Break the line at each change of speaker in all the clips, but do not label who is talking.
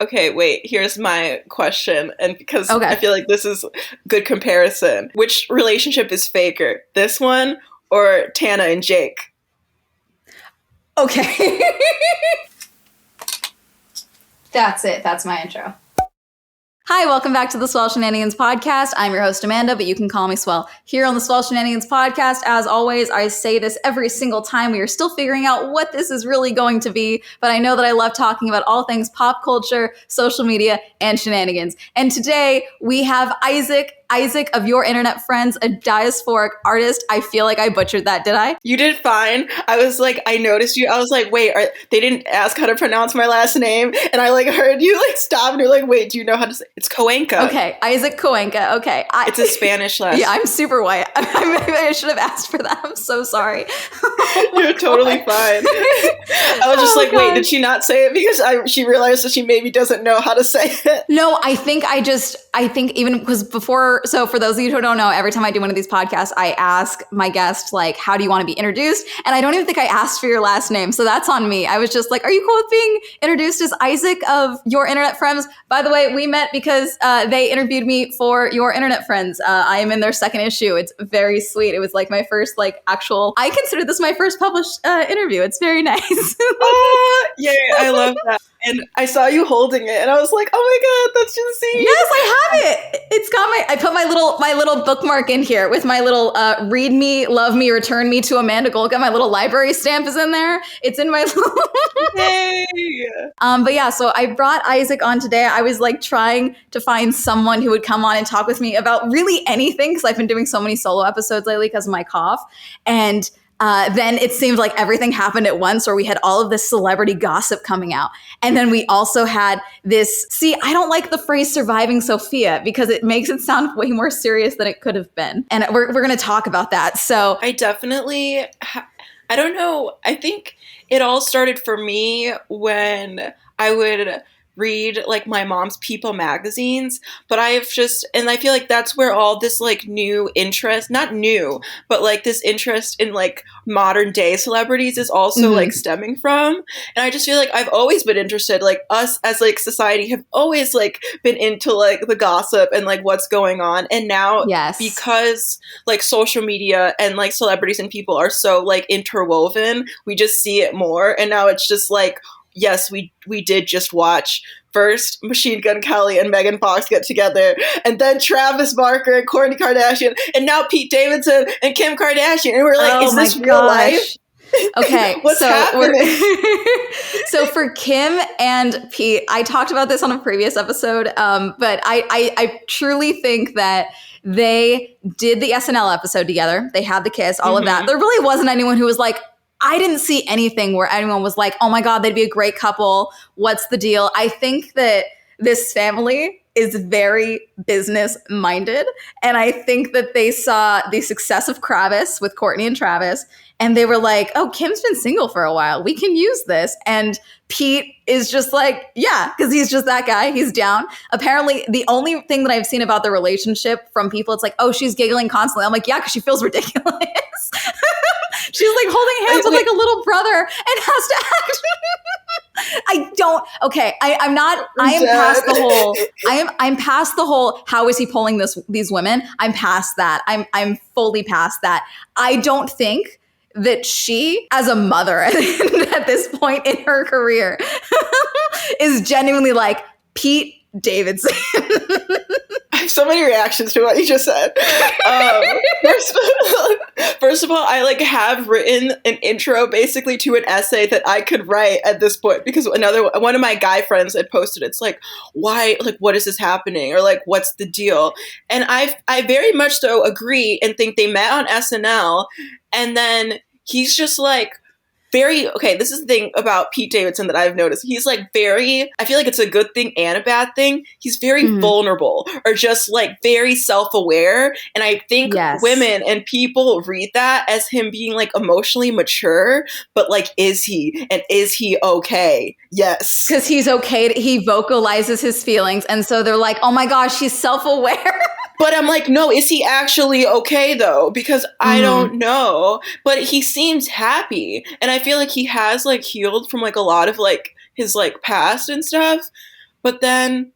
Okay, wait, here's my question. And because
Okay.
I feel like this is good comparison. Which relationship is faker? This one or Tana and Jake?
Okay. That's it. That's my intro. Hi, welcome back to the Swell Shenanigans podcast. I'm your host, Amanda, but you can call me Swell. Here on the Swell Shenanigans podcast, as always, I say this every single time. We are still figuring out what this is really going to be, but I know that I love talking about all things pop culture, social media, and shenanigans. And today we have Isaac of Your Internet Friends, a diasporic artist. I feel like I butchered that, did I?
You did fine. I was like, I noticed you. I was like, wait, they didn't ask how to pronounce my last name. And I like heard you like stop and you're like, wait, do you know how to say it's Coenca?
Okay, Isaac Coenca. Okay.
It's a Spanish last name.
Yeah, I'm super white. I should have asked for that. I'm so sorry.
You're totally fine. I was just like, wait, did she not say it because she realized that she maybe doesn't know how to say it?
No, I think even because before, so for those of you who don't know, every time I do one of these podcasts, I ask my guest, like, how do you want to be introduced? And I don't even think I asked for your last name. So that's on me. I was just like, are you cool with being introduced as Isaac of Your Internet Friends? By the way, we met because they interviewed me for Your Internet Friends. I am in their second issue. It's very sweet. It was like my first I consider this my first published interview. It's very nice.
Oh, yeah, I love that. And I saw you holding it, and I was like, "Oh my god, that's just see."
Yes, I have it. It's got I put my little bookmark in here with my little read me, love me, return me to Amanda Golka. My little library stamp is in there. It's in my
Yay!
But yeah, so I brought Isaac on today. I was like trying to find someone who would come on and talk with me about really anything because I've been doing so many solo episodes lately because of my cough. And then it seemed like everything happened at once, where we had all of this celebrity gossip coming out. And then we also had this, I don't like the phrase surviving Sophia because it makes it sound way more serious than it could have been. And we're going to talk about that. So
I definitely, I don't know. I think it all started for me when I would read like my mom's People magazines, but I feel like that's where all this like new interest, not new, but like this interest in like modern day celebrities is also like stemming from. And I just feel like I've always been interested, like us as like society have always like been into like the gossip and like what's going on. And now because like social media and like celebrities and people are so like interwoven, we just see it more. And now it's just like, yes, we did just watch first Machine Gun Kelly and Megan Fox get together, and then Travis Barker and Kourtney Kardashian, and now Pete Davidson and Kim Kardashian. And we're like, is this real life?
Okay,
what's happening?
So for Kim and Pete, I talked about this on a previous episode, but I truly think that they did the SNL episode together. They had the kiss, all of that. There really wasn't anyone who was like, I didn't see anything where anyone was like, oh my God, they'd be a great couple. What's the deal? I think that this family is very business minded. And I think that they saw the success of Kravis with Kourtney and Travis. And they were like, oh, Kim's been single for a while. We can use this. And Pete is just like, yeah, because he's just that guy. He's down. Apparently, the only thing that I've seen about the relationship from people, it's like, oh, she's giggling constantly. I'm like, yeah, because she feels ridiculous. She's like holding hands with like a little brother and has to act. I'm past the whole, how is he pulling these women? I'm past that. I'm fully past that. I don't think that she, as a mother at this point in her career, is genuinely like, Pete Davidson.
I have so many reactions to what you just said. First of all, I like have written an intro basically to an essay that I could write at this point because one of my guy friends had posted. It's like, why? Like, what is this happening? Or like, what's the deal? And I very much so agree and think they met on SNL, and then he's just like, this is the thing about Pete Davidson that I've noticed. He's like I feel like it's a good thing and a bad thing. He's very vulnerable or just like very self-aware. And I think women and people read that as him being like emotionally mature, but like, is he? And is he okay? Yes.
Because he's okay. He vocalizes his feelings. And so they're like, oh my gosh, he's self-aware.
But I'm like, no, is he actually okay though? Because I don't know. But he seems happy. And I feel like he has like healed from like a lot of like his like past and stuff. But then,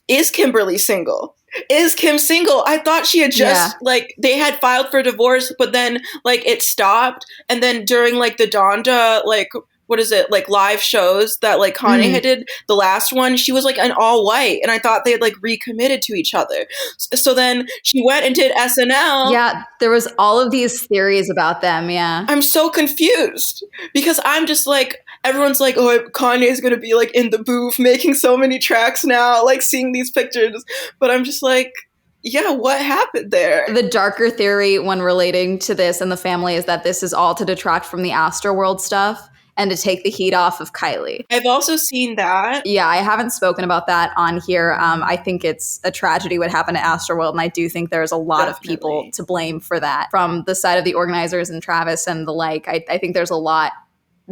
is Kimberly single? Is Kim single? I thought she had just, like, they had filed for divorce, but then, like, it stopped. And then during, like, the Donda, like, what is it, like, live shows that, like, Kanye had did, the last one, she was, like, an all white. And I thought they had, like, recommitted to each other. So then she went and did SNL.
Yeah, there was all of these theories about them, yeah.
I'm so confused because I'm just like, everyone's like, oh, Kanye's going to be, like, in the booth making so many tracks now, like, seeing these pictures. But I'm just like, yeah, what happened there?
The darker theory when relating to this and the family is that this is all to detract from the Astroworld stuff and to take the heat off of Kylie.
I've also seen that.
Yeah, I haven't spoken about that on here. I think it's a tragedy what happened at Astroworld, and I do think there's a lot of people to blame for that from the side of the organizers and Travis and the like. I think there's a lot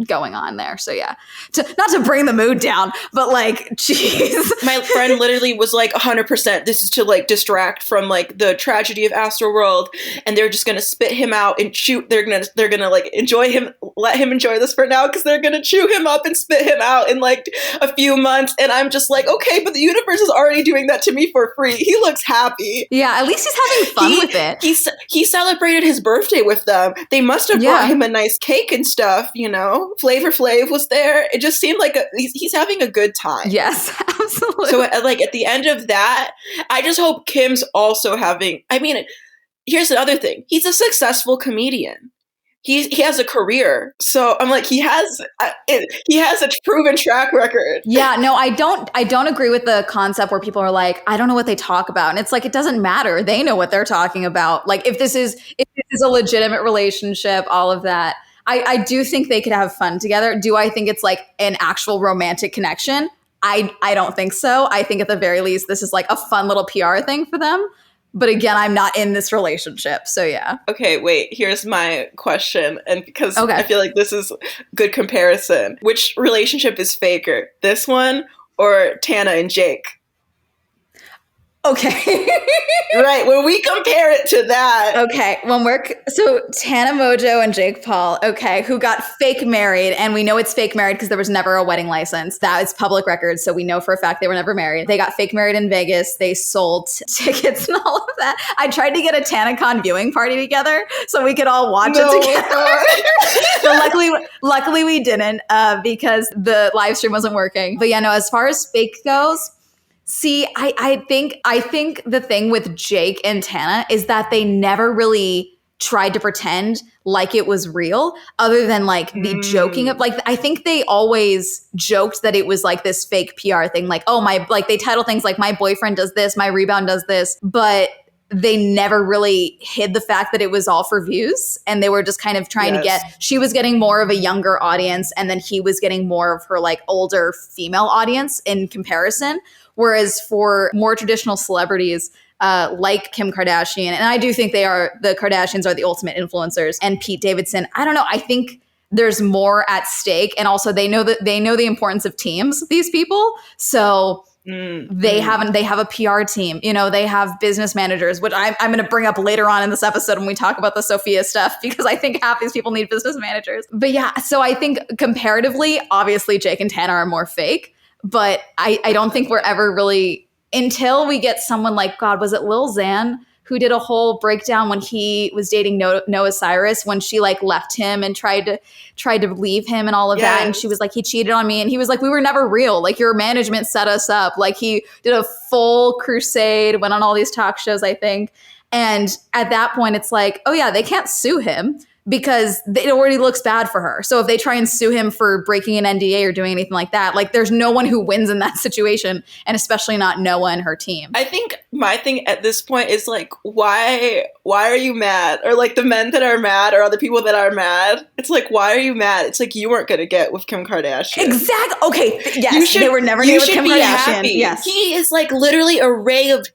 going on there. So yeah, not to bring the mood down, but like, jeez.
My friend literally was like 100%. This is to like distract from like the tragedy of Astroworld, and they're just gonna spit him out and chew. They're gonna like enjoy him, let him enjoy this for now, because they're gonna chew him up and spit him out in like a few months. And I'm just like, okay, but the universe is already doing that to me for free. He looks happy.
Yeah, at least he's having fun with it.
He celebrated his birthday with them. They must have brought him a nice cake and stuff, you know. Flavor Flav was there. It just seemed like he's having a good time.
Yes, absolutely.
So like at the end of that, I just hope Kim's also having, I mean, here's the other thing. He's a successful comedian. He has a career. So I'm like, he has a proven track record.
Yeah, no, I don't agree with the concept where people are like, I don't know what they talk about. And it's like, it doesn't matter. They know what they're talking about. Like if this is a legitimate relationship, all of that. I do think they could have fun together. Do I think it's like an actual romantic connection? I don't think so. I think at the very least, this is like a fun little PR thing for them. But again, I'm not in this relationship. So yeah.
Okay, wait, here's my question. And because I feel like this is good comparison. Which relationship is faker? This one or Tana and Jake?
Okay.
Right, when we compare it to that.
Okay, so Tana Mojo and Jake Paul, okay, who got fake married, and we know it's fake married because there was never a wedding license. That is public record, so we know for a fact they were never married. They got fake married in Vegas. They sold tickets and all of that. I tried to get a TanaCon viewing party together so we could all watch it together. But luckily we didn't because the live stream wasn't working. But yeah, no, as far as fake goes, see, I think the thing with Jake and Tana is that they never really tried to pretend like it was real, other than like the joking of like, I think they always joked that it was like this fake PR thing. Like, oh, they title things like my boyfriend does this, my rebound does this, but they never really hid the fact that it was all for views. And they were just kind of trying to she was getting more of a younger audience, and then he was getting more of her like older female audience in comparison. Whereas for more traditional celebrities like Kim Kardashian, and I do think the Kardashians are the ultimate influencers, and Pete Davidson, I don't know, I think there's more at stake. And also they know the importance of teams, these people. So they have a PR team, you know, they have business managers, which I'm going to bring up later on in this episode when we talk about the Sofia stuff, because I think half these people need business managers. But yeah, so I think comparatively, obviously Jake and Tana are more fake. But I don't think we're ever really, until we get someone like, God, was it Lil Xan who did a whole breakdown when he was dating Noah Cyrus, when she like left him and tried to leave him and all of that. And she was like, he cheated on me. And he was like, we were never real. Like your management set us up. Like he did a full crusade, went on all these talk shows, I think. And at that point, it's like, oh yeah, they can't sue him, because it already looks bad for her. So if they try and sue him for breaking an NDA or doing anything like that, like there's no one who wins in that situation, and especially not Noah and her team.
I think my thing at this point is like, why are you mad? Or like the men that are mad or other people that are mad. It's like, why are you mad? It's like you weren't going to get with Kim Kardashian.
Exactly. Okay. Yes. They were never going to get with Kim Kardashian.
Happy.
Yes.
He is like literally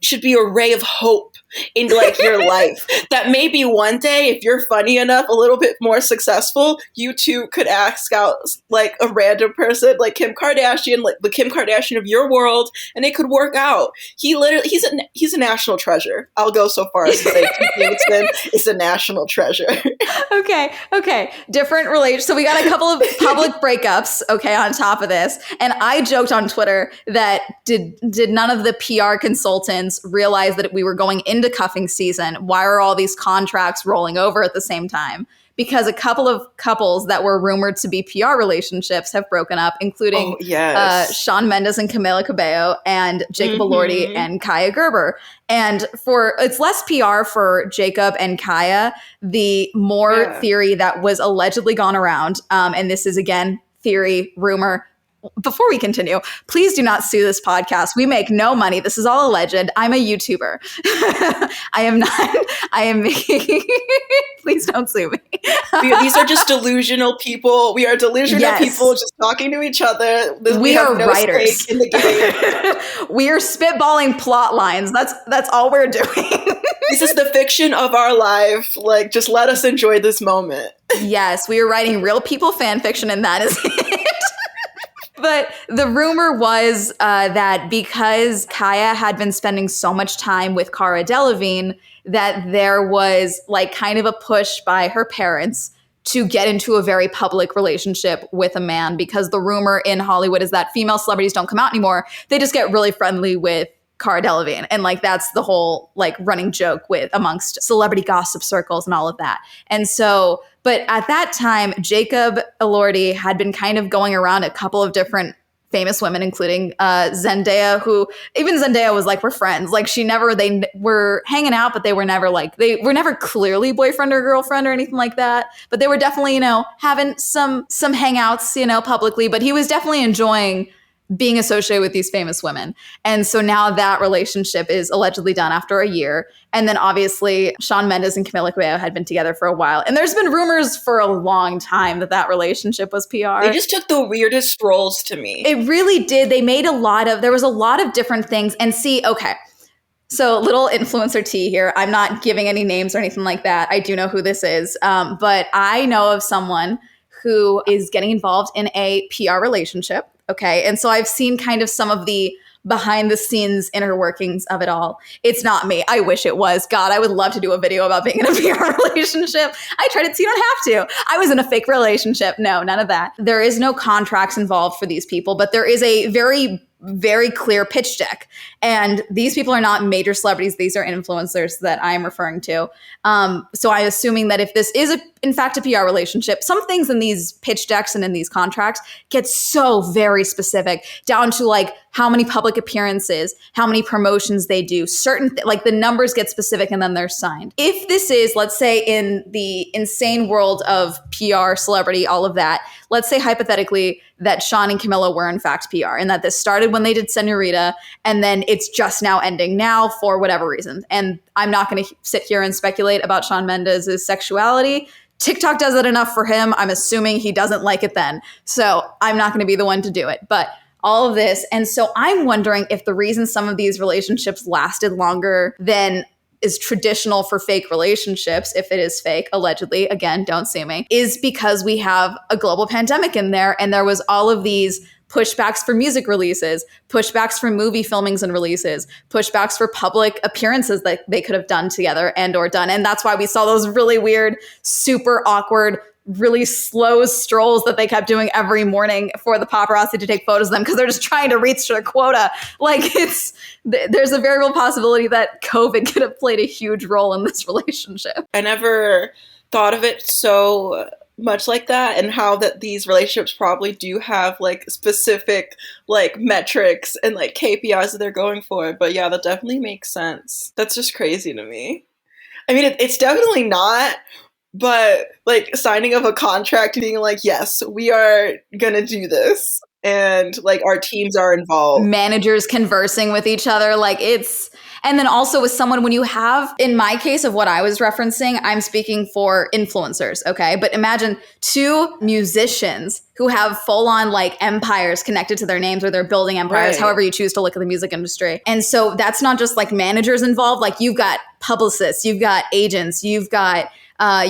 should be a ray of hope in like your life that maybe one day, if you're funny enough, a little bit more successful, you too could ask out like a random person like Kim Kardashian, like the Kim Kardashian of your world, and it could work out. He's a national treasure. I'll go so far as to say Pete Davidson is a national treasure.
Okay. Different relation. So we got a couple of public breakups, okay, on top of this. And I joked on Twitter that did none of the PR consultants realize that we were going into cuffing season? Why are all these contracts rolling over at the same time? Because a couple of couples that were rumored to be PR relationships have broken up, including Shawn Mendes and Camila Cabello, and Jacob Elordi and Kaya Gerber. And it's less PR for Jacob and Kaya, the more theory that was allegedly gone around, and this is, again, theory, rumor. Before we continue, please do not sue this podcast. We make no money. This is all alleged. I'm a YouTuber. I am not. I am making. Please don't sue me.
These are just delusional people. We are delusional people just talking to each other.
We are no writers
in the game.
We are spitballing plot lines. That's all we're doing.
This is the fiction of our life. Like, just let us enjoy this moment.
Yes, we are writing real people fan fiction, and that is it. But the rumor was that because Kaya had been spending so much time with Cara Delevingne, that there was like kind of a push by her parents to get into a very public relationship with a man, because the rumor in Hollywood is that female celebrities don't come out anymore. They just get really friendly with Cara Delevingne. And like, that's the whole like running joke with amongst celebrity gossip circles and all of that. And so, but at that time, Jacob Elordi had been kind of going around a couple of different famous women, including Zendaya, who even Zendaya was like, we're friends. Like they were hanging out, but they were never clearly boyfriend or girlfriend or anything like that. But they were definitely, having some hangouts, publicly, but he was definitely enjoying being associated with these famous women. And so now that relationship is allegedly done after a year. And then obviously Shawn Mendes and Camila Cabello had been together for a while. And there's been rumors for a long time that relationship was PR.
They just took the weirdest roles to me.
It really did. They made there was a lot of different things. And okay. So little influencer tea here. I'm not giving any names or anything like that. I do know who this is. But I know of someone who is getting involved in a PR relationship. Okay. And so I've seen kind of some of the behind the scenes inner workings of it all. It's not me. I wish it was. God, I would love to do a video about being in a PR relationship. I tried it so you don't have to. I was in a fake relationship. No, none of that. There is no contracts involved for these people, but there is a very, very clear pitch deck. And these people are not major celebrities. These are influencers that I am referring to. So I'm assuming that if this is in fact a PR relationship, some things in these pitch decks and in these contracts get so very specific, down to like how many public appearances, how many promotions they do, like the numbers get specific and then they're signed. If this is, let's say, in the insane world of PR, celebrity, all of that, let's say hypothetically that Shawn and Camilla were in fact PR and that this started when they did Senorita and then it's just now ending now for whatever reason. And I'm not going to sit here and speculate about Shawn Mendes' sexuality. TikTok does it enough for him. I'm assuming he doesn't like it then. So I'm not going to be the one to do it. But all of this. And so I'm wondering if the reason some of these relationships lasted longer than is traditional for fake relationships, if it is fake, allegedly, again, don't sue me, is because we have a global pandemic in there. And there was all of these pushbacks for music releases, pushbacks for movie filmings and releases, pushbacks for public appearances that they could have done together and or done. And that's why we saw those really weird, super awkward, really slow strolls that they kept doing every morning for the paparazzi to take photos of them because they're just trying to reach their quota. Like there's a very real possibility that COVID could have played a huge role in this relationship.
I never thought of it so much like that, and how that these relationships probably do have like specific like metrics and like KPIs that they're going for. But yeah, that definitely makes sense. That's just crazy to me. I mean, it's definitely not, but like signing of a contract, being like, yes, we are gonna do this, and like our teams are involved,
managers conversing with each other, like And then also with someone, when you have, in my case of what I was referencing, I'm speaking for influencers, okay? But imagine two musicians who have full on like empires connected to their names, or they're building empires,
Right.
however you choose to look at the music industry. And so that's not just like managers involved. Like you've got publicists, you've got agents, you've got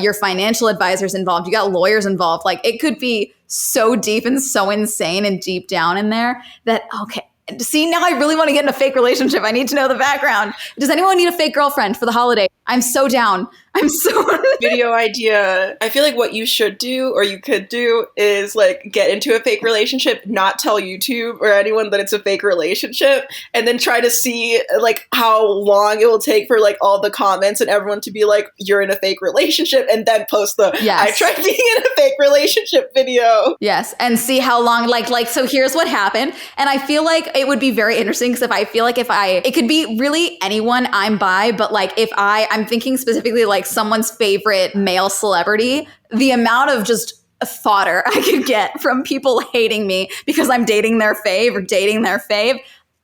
your financial advisors involved, you got lawyers involved. Like it could be so deep and so insane and deep down in there that, okay, see, now I really want to get in a fake relationship. I need to know the background. Does anyone need a fake girlfriend for the holiday? I'm so down. I'm so
video idea. I feel like what you should do, or you could do, is like get into a fake relationship, not tell YouTube or anyone that it's a fake relationship, and then try to see like how long it will take for like all the comments and everyone to be like, you're in a fake relationship, and then post the I tried being in a fake relationship video.
Yes, and see how long, like so here's what happened. And I feel like it would be very interesting, because I feel like it could be really anyone I'm by, but like if I'm thinking specifically like someone's favorite male celebrity, the amount of just fodder I could get from people hating me because I'm dating their fave or dating their fave,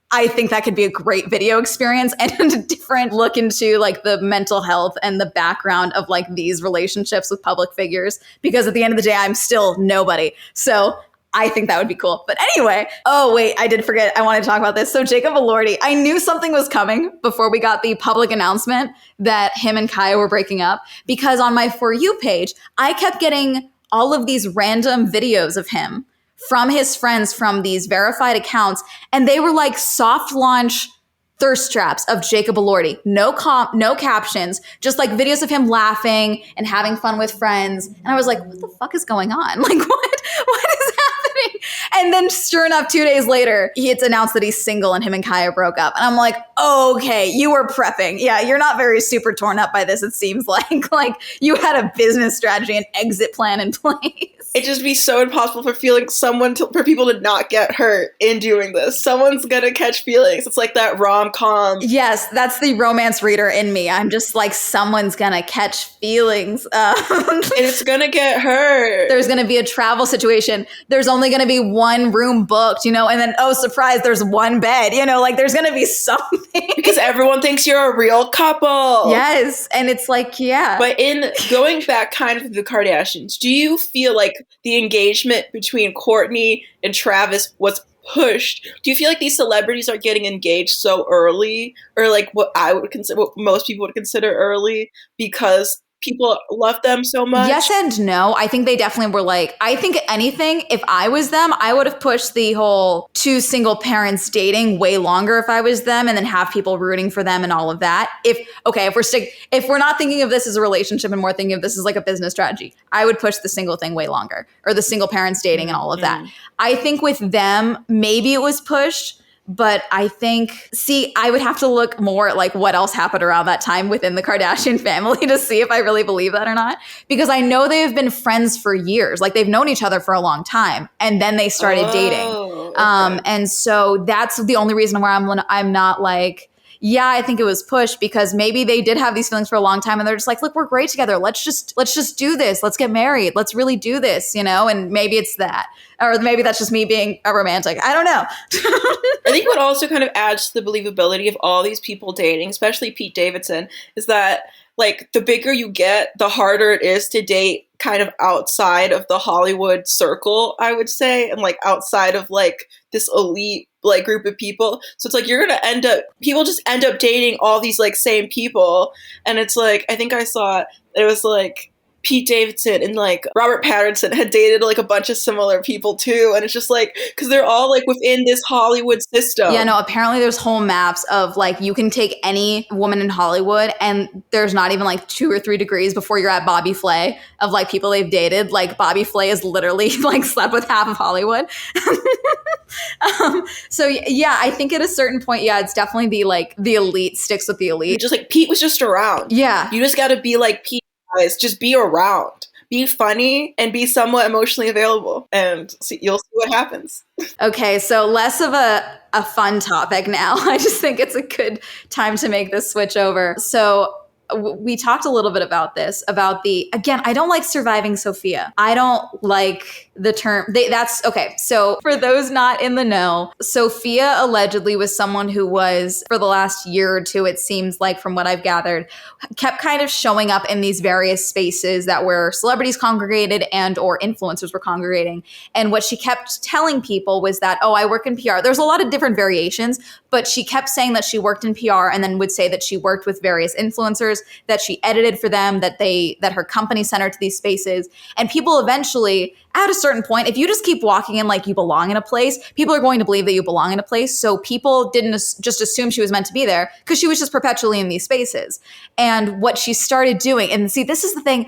I think that could be a great video experience and a different look into like the mental health and the background of like these relationships with public figures, because at the end of the day, I'm still nobody. So I think that would be cool. But anyway, oh wait, I did forget. I wanted to talk about this. So Jacob Elordi, I knew something was coming before we got the public announcement that him and Kaya were breaking up, because on my For You page, I kept getting all of these random videos of him from his friends from these verified accounts. And they were like soft launch thirst traps of Jacob Elordi. No captions, just like videos of him laughing and having fun with friends. And I was like, what the fuck is going on? Like, what is happening? And then sure enough, 2 days later, it's announced that he's single and him and Kaya broke up. And I'm like, okay, you were prepping. Yeah, you're not very super torn up by this, it seems like. Like you had a business strategy and exit plan in place.
It'd just be so impossible for for people to not get hurt in doing this. Someone's gonna catch feelings. It's like that rom-com.
Yes, that's the romance reader in me. I'm just like, someone's gonna catch feelings.
And it's gonna get hurt.
There's gonna be a travel situation. There's only gonna be one room booked, and then, oh, surprise, there's one bed, like there's gonna be something.
Because everyone thinks you're a real couple.
Yes, and it's like, yeah.
But in going back kind of to the Kardashians, do you feel like the engagement between Kourtney and Travis was pushed? Do you feel like these celebrities are getting engaged so early, or like what most people would consider early, because people love them so much?
Yes and no. I think they definitely were like, I think anything, if I was them, I would have pushed the whole two single parents dating way longer if I was them, and then have people rooting for them and all of that. If we're not thinking of this as a relationship and more thinking of this as like a business strategy, I would push the single thing way longer, or the single parents dating and all of that. I think with them, maybe it was pushed. But I think, I would have to look more at like what else happened around that time within the Kardashian family to see if I really believe that or not. Because I know they've been friends for years. Like they've known each other for a long time. And then they started dating. Okay. And so that's the only reason where I'm not like, yeah, I think it was pushed, because maybe they did have these feelings for a long time and they're just like, look, we're great together. Let's just do this. Let's get married. Let's really do this, and maybe it's that. Or maybe that's just me being a romantic. I don't know.
I think what also kind of adds to the believability of all these people dating, especially Pete Davidson, is that like the bigger you get, the harder it is to date kind of outside of the Hollywood circle, I would say, and like outside of like this elite like group of people. So it's like people just end up dating all these like same people. And it's like, I think I saw it was like Pete Davidson and like Robert Pattinson had dated like a bunch of similar people too. And it's just like, because they're all like within this Hollywood system.
Yeah, no, apparently there's whole maps of like, you can take any woman in Hollywood and there's not even like 2 or 3 degrees before you're at Bobby Flay of like people they've dated. Like Bobby Flay is literally like slept with half of Hollywood. So yeah, I think at a certain point, yeah, it's definitely the elite sticks with the elite.
Just like Pete was just around.
Yeah.
You just got to be like Pete. Just be around, be funny, and be somewhat emotionally available, and you'll see what happens.
Okay, so less of a fun topic now. I just think it's a good time to make this switch over. So we talked a little bit about this, about again, I don't like surviving Sophia. I don't like the term, that's, okay. So for those not in the know, Sophia allegedly was someone who was, for the last year or two, it seems like from what I've gathered, kept kind of showing up in these various spaces that where celebrities congregated and or influencers were congregating. And what she kept telling people was that, oh, I work in PR. There's a lot of different variations, but she kept saying that she worked in PR and then would say that she worked with various influencers, that she edited for them, that her company sent her to these spaces. And people eventually, at a certain point, if you just keep walking in like you belong in a place, people are going to believe that you belong in a place. So people didn't just assume she was meant to be there because she was just perpetually in these spaces. And what she started doing, and see, this is the thing,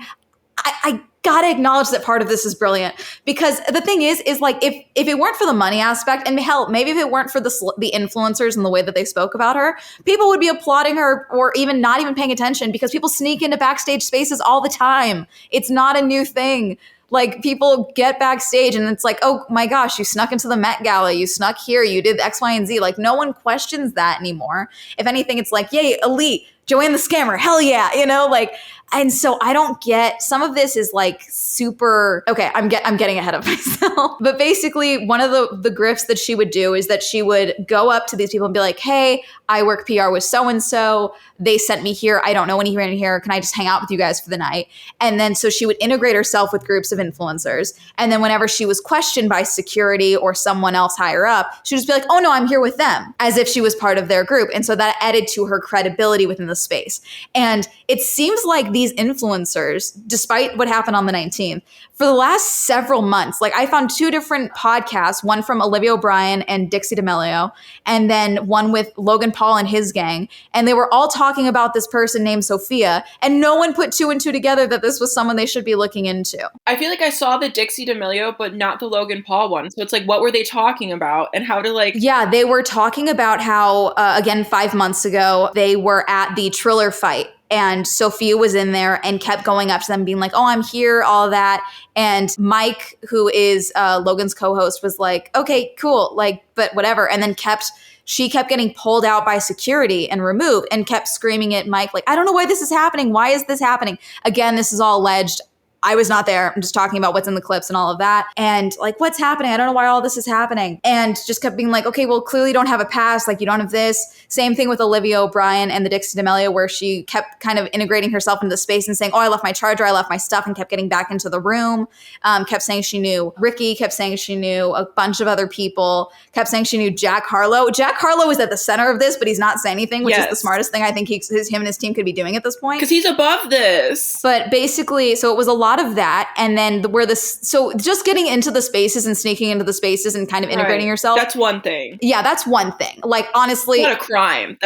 I gotta acknowledge that part of this is brilliant, because the thing is like if it weren't for the money aspect, and hell, maybe if it weren't for the influencers and the way that they spoke about her, people would be applauding her or even not even paying attention, because people sneak into backstage spaces all the time. It's not a new thing. Like, people get backstage and it's like, oh my gosh, you snuck into the Met Gala, you snuck here, you did X, Y, and Z. Like, no one questions that anymore. If anything, it's like, yay, elite, Joanne the Scammer, hell yeah, like. And so I don't get, some of this is like super, okay, I'm getting ahead of myself. But basically one of the grifts that she would do is that she would go up to these people and be like, hey, I work PR with so-and-so. They sent me here. I don't know anyone here. Can I just hang out with you guys for the night? And then so she would integrate herself with groups of influencers. And then whenever she was questioned by security or someone else higher up, she'd just be like, oh no, I'm here with them, as if she was part of their group. And so that added to her credibility within the space. And it seems like these influencers, despite what happened on the 19th, for the last several months, like I found 2 different podcasts, one from Olivia O'Brien and Dixie D'Amelio, and then one with Logan Paul and his gang. And they were all talking about this person named Sofia, and no one put 2 and 2 together that this was someone they should be looking into.
I feel like I saw the Dixie D'Amelio, but not the Logan Paul one. So it's like, what were they talking about and how to like...
Yeah, they were talking about how, again, 5 months ago, they were at the Triller fight. And Sofia was in there and kept going up to them being like, oh, I'm here, all that. And Mike, who is Logan's co-host, was like, okay, cool, like, but whatever. And then she kept getting pulled out by security and removed, and kept screaming at Mike, like, I don't know why this is happening. Why is this happening? Again, this is all alleged. I was not there. I'm just talking about what's in the clips and all of that. And like, what's happening? I don't know why all this is happening. And just kept being like, okay, well, clearly you don't have a pass. Like, you don't have this. Same thing with Olivia O'Brien and the Dixie D'Amelio, where she kept kind of integrating herself into the space and saying, oh, I left my charger, I left my stuff, and kept getting back into the room. Kept saying she knew Ricky, kept saying she knew a bunch of other people, kept saying she knew Jack Harlow. Jack Harlow is at the center of this, but he's not saying anything, which is the smartest thing I think him and his team could be doing at this point.
Because he's above this.
But basically, so it was a lot of that. And then so just getting into the spaces and sneaking into the spaces and kind of integrating yourself.
That's one thing.
Yeah, that's one thing. Like, honestly.
It's not a crime.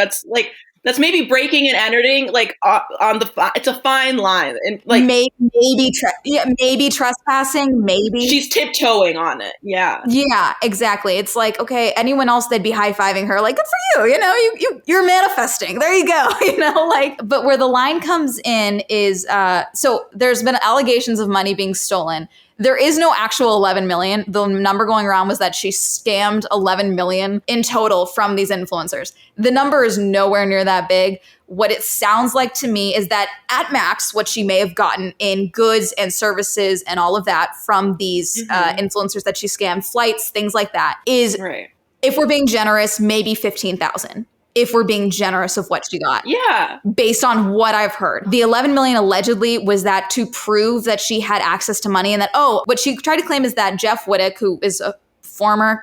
That's maybe breaking and entering, like it's a fine line, and like
maybe trespassing, maybe
she's tiptoeing on it. Yeah,
exactly. It's like, okay, anyone else, they'd be high fiving her, like, good for you. You're manifesting. There you go. Like, but where the line comes in is so there's been allegations of money being stolen. There is no actual 11 million. The number going around was that she scammed 11 million in total from these influencers. The number is nowhere near that big. What it sounds like to me is that at max, what she may have gotten in goods and services and all of that from these influencers that she scammed, flights, things like that, is, if we're being generous, maybe 15,000. If we're being generous of what she got.
Yeah.
Based on what I've heard. The 11 million allegedly was that to prove that she had access to money, and that, what she tried to claim is that Jeff Wittick, who is a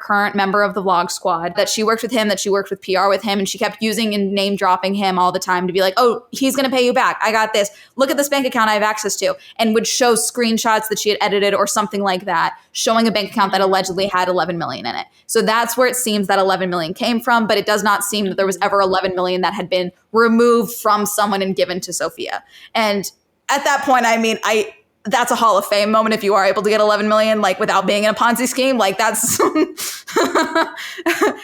current member of the Vlog Squad, that she worked with him, that she worked with PR with him, and she kept using and name dropping him all the time to be like, oh, he's going to pay you back. I got this. Look at this bank account I have access to. And would show screenshots that she had edited or something like that, showing a bank account that allegedly had 11 million in it. So that's where it seems that 11 million came from, but it does not seem that there was ever 11 million that had been removed from someone and given to Sofia. And at that point, I mean, that's a Hall of Fame moment if you are able to get 11 million, like without being in a Ponzi scheme. Like that's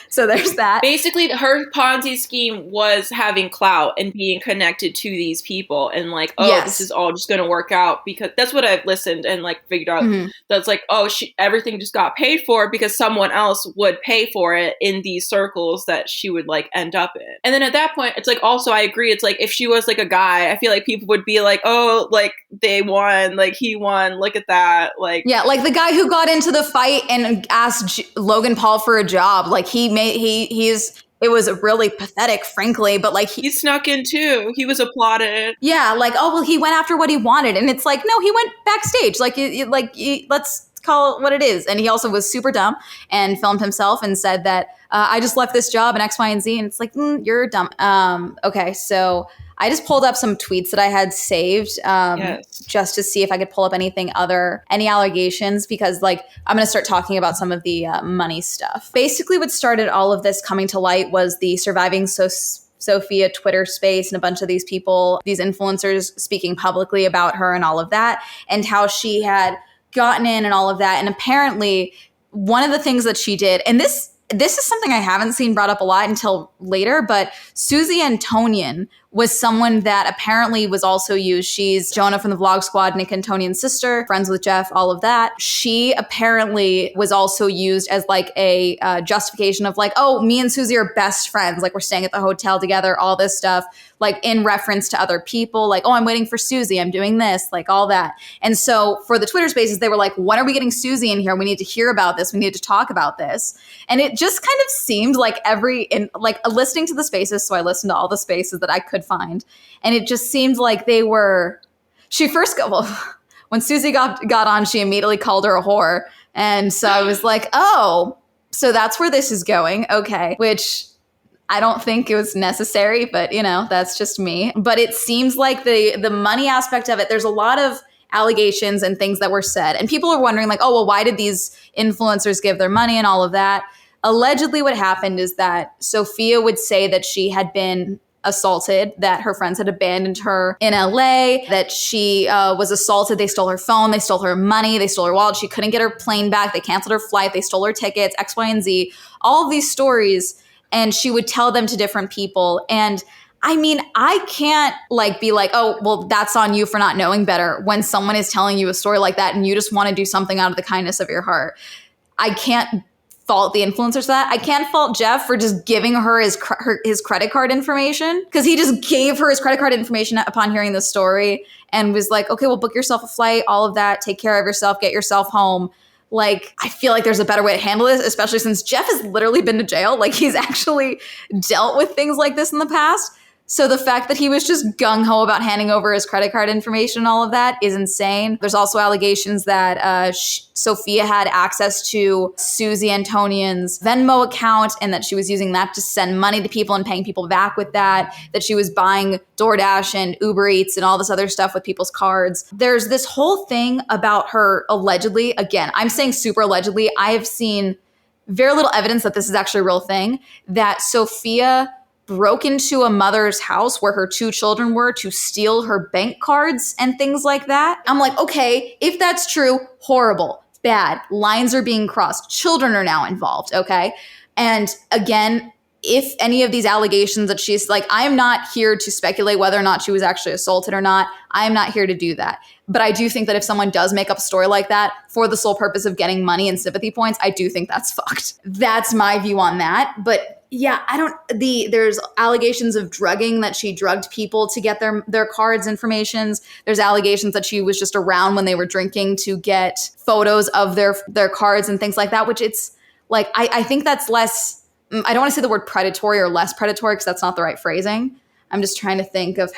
so there's that.
Basically, her Ponzi scheme was having clout and being connected to these people, and like, oh,
Yes.
this is all just going to work out, because that's what I've listened and like figured out.
Mhm.
That's like, oh, everything just got paid for because someone else would pay for it in these circles that she would like end up in. And then at that point, it's like, also I agree. It's like if she was like a guy, I feel like people would be like, oh, like they won, like he won, look at that, like
Yeah, like the guy who got into the fight and asked Logan Paul for a job, like it was really pathetic, frankly, but like
he snuck in too. He was applauded.
yeah, like, oh well, he went after what he wanted, and it's like, no, he went backstage, like let's call it what it is. And he also was super dumb and filmed himself and said that I just left this job and X, Y, and Z, and it's like, you're dumb. Okay, so I just pulled up some tweets that I had saved just to see if I could pull up any allegations, because like I'm going to start talking about some of the money stuff. Basically, what started all of this coming to light was the Surviving Sophia Twitter space, and a bunch of these people, these influencers speaking publicly about her and all of that, and how she had gotten in and all of that. And apparently one of the things that she did, and this is something I haven't seen brought up a lot until later, but Susie Antonian was someone that apparently was also used. She's Jonah from the Vlog Squad, Nick Antonian's sister, friends with Jeff, all of that. She apparently was also used as like a justification of like, oh, me and Susie are best friends. Like we're staying at the hotel together, all this stuff, like in reference to other people. Like, oh, I'm waiting for Susie. I'm doing this, like all that. And so for the Twitter spaces, they were like, when are we getting Susie in here? We need to hear about this. We need to talk about this. And it just kind of seemed like listening to the spaces. So I listened to all the spaces that I could find. And it just seemed like when Susie got on, she immediately called her a whore. And so I was like, oh, so that's where this is going. Okay. Which I don't think it was necessary, but that's just me. But it seems like the money aspect of it, there's a lot of allegations and things that were said. And people are wondering like, oh, well, why did these influencers give their money and all of that? Allegedly, what happened is that Sofia would say that she had been assaulted, that her friends had abandoned her in LA, that she was assaulted. They stole her phone, they stole her money, they stole her wallet. She couldn't get her plane back. They canceled her flight. They stole her tickets, X, Y, and Z, all of these stories. And she would tell them to different people. And I mean, I can't like be like, oh, well, that's on you for not knowing better when someone is telling you a story like that and you just want to do something out of the kindness of your heart. I can't fault the influencers for that. I can't fault Jeff for just giving her his credit card information, because he just gave her his credit card information upon hearing the story and was like, okay, well, book yourself a flight, all of that, take care of yourself, get yourself home. Like, I feel like there's a better way to handle this, especially since Jeff has literally been to jail. Like, he's actually dealt with things like this in the past. So the fact that he was just gung-ho about handing over his credit card information and all of that is insane. There's also allegations that Sofia had access to Susie Antonian's Venmo account and that she was using that to send money to people and paying people back with that she was buying DoorDash and Uber Eats and all this other stuff with people's cards. There's this whole thing about her allegedly, again, I'm saying super allegedly, I have seen very little evidence that this is actually a real thing, that Sofia broke into a mother's house where her two children were to steal her bank cards and things like that. I'm like, okay, if that's true, horrible, bad. Lines are being crossed. Children are now involved, okay? And again, if any of these allegations that she's like, I'm not here to speculate whether or not she was actually assaulted or not. I'm not here to do that. But I do think that if someone does make up a story like that for the sole purpose of getting money and sympathy points, I do think that's fucked. That's my view on that. But yeah, there's allegations of drugging, that she drugged people to get their cards informations. There's allegations that she was just around when they were drinking to get photos of their cards and things like that, which it's like, I think that's less, I don't want to say the word predatory or less predatory because that's not the right phrasing. I'm just trying to think of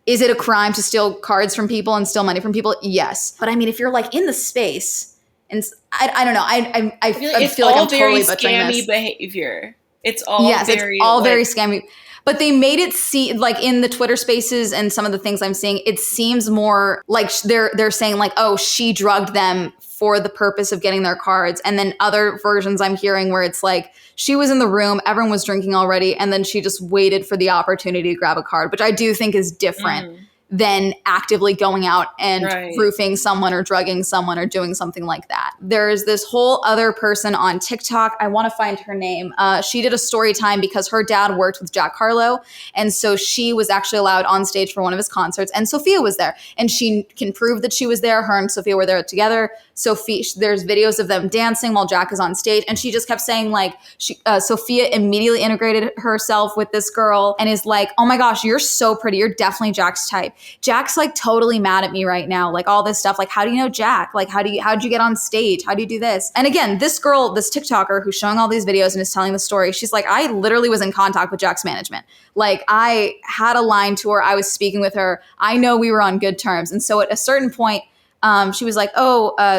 is it a crime to steal cards from people and steal money from people? Yes. But I mean, if you're like in the space, and I don't know. I feel like I'm totally butchering this.
It's all very scammy behavior. It's all
very scammy. But they made it seem like in the Twitter spaces and some of the things I'm seeing, it seems more like they're saying like, oh, she drugged them for the purpose of getting their cards. And then other versions I'm hearing where it's like she was in the room, everyone was drinking already, and then she just waited for the opportunity to grab a card, which I do think is different than actively going out and
Right.
roofing someone or drugging someone or doing something like that. There's this whole other person on TikTok. I want to find her name. She did a story time because her dad worked with Jack Harlow. And so she was actually allowed on stage for one of his concerts, and Sofia was there. And she can prove that she was there. Her and Sofia were there together. Sophia, there's videos of them dancing while Jack is on stage. And she just kept saying like, Sofia immediately integrated herself with this girl and is like, oh my gosh, you're so pretty. You're definitely Jack's type. Jack's like totally mad at me right now. Like all this stuff. Like, how do you know Jack? Like, how'd you get on stage? How do you do this? And again, this girl, this TikToker who's showing all these videos and is telling the story, she's like, I literally was in contact with Jack's management. Like I had a line to her. I was speaking with her. I know we were on good terms. And so at a certain point, she was like,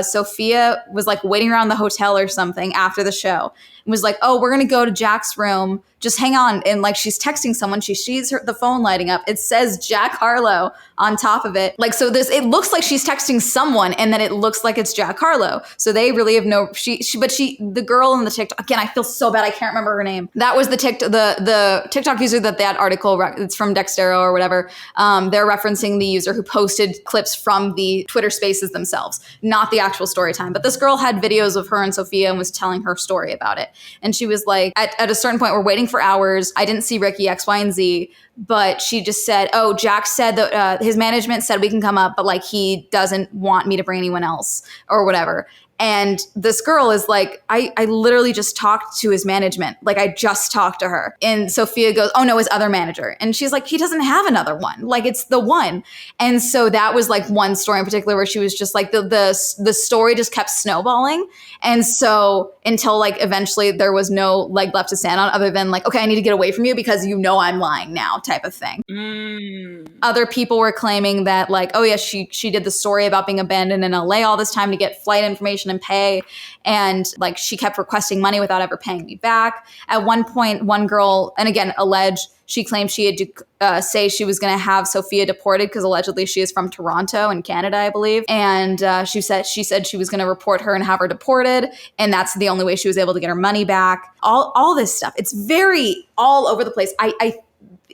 Sofia was like waiting around the hotel or something after the show and was like, oh, we're going to go to Jack's room. Just hang on. And like, she's texting someone. She sees the phone lighting up. It says Jack Harlow on top of it. Like, so it looks like she's texting someone and then it looks like it's Jack Harlow. So they really have the girl in the TikTok, again, I feel so bad. I can't remember her name. That was the TikTok user that article, it's from Dextero or whatever. They're referencing the user who posted clips from the Twitter spaces themselves, not the actual story time. But this girl had videos of her and Sofia and was telling her story about it. And she was like, at a certain point, we're waiting for hours. I didn't see Ricky, X, Y, and Z. But she just said, oh, Jack said that his management said we can come up, but like he doesn't want me to bring anyone else or whatever. And this girl is like, I literally just talked to his management. Like I just talked to her. And Sofia goes, oh no, his other manager. And she's like, he doesn't have another one. Like it's the one. And so that was like one story in particular where she was just like, the story just kept snowballing. And so until like eventually there was no leg left to stand on other than like, okay, I need to get away from you because you know I'm lying now type of thing. Other people were claiming that like, oh yeah, she did the story about being abandoned in LA all this time to get flight information and pay. And like she kept requesting money without ever paying me back. At one point, one girl, and again, alleged, she claimed she had to say she was going to have Sofia deported because allegedly she is from Toronto in Canada, I believe. And she said she was going to report her and have her deported. And that's the only way she was able to get her money back. All this stuff. It's very all over the place.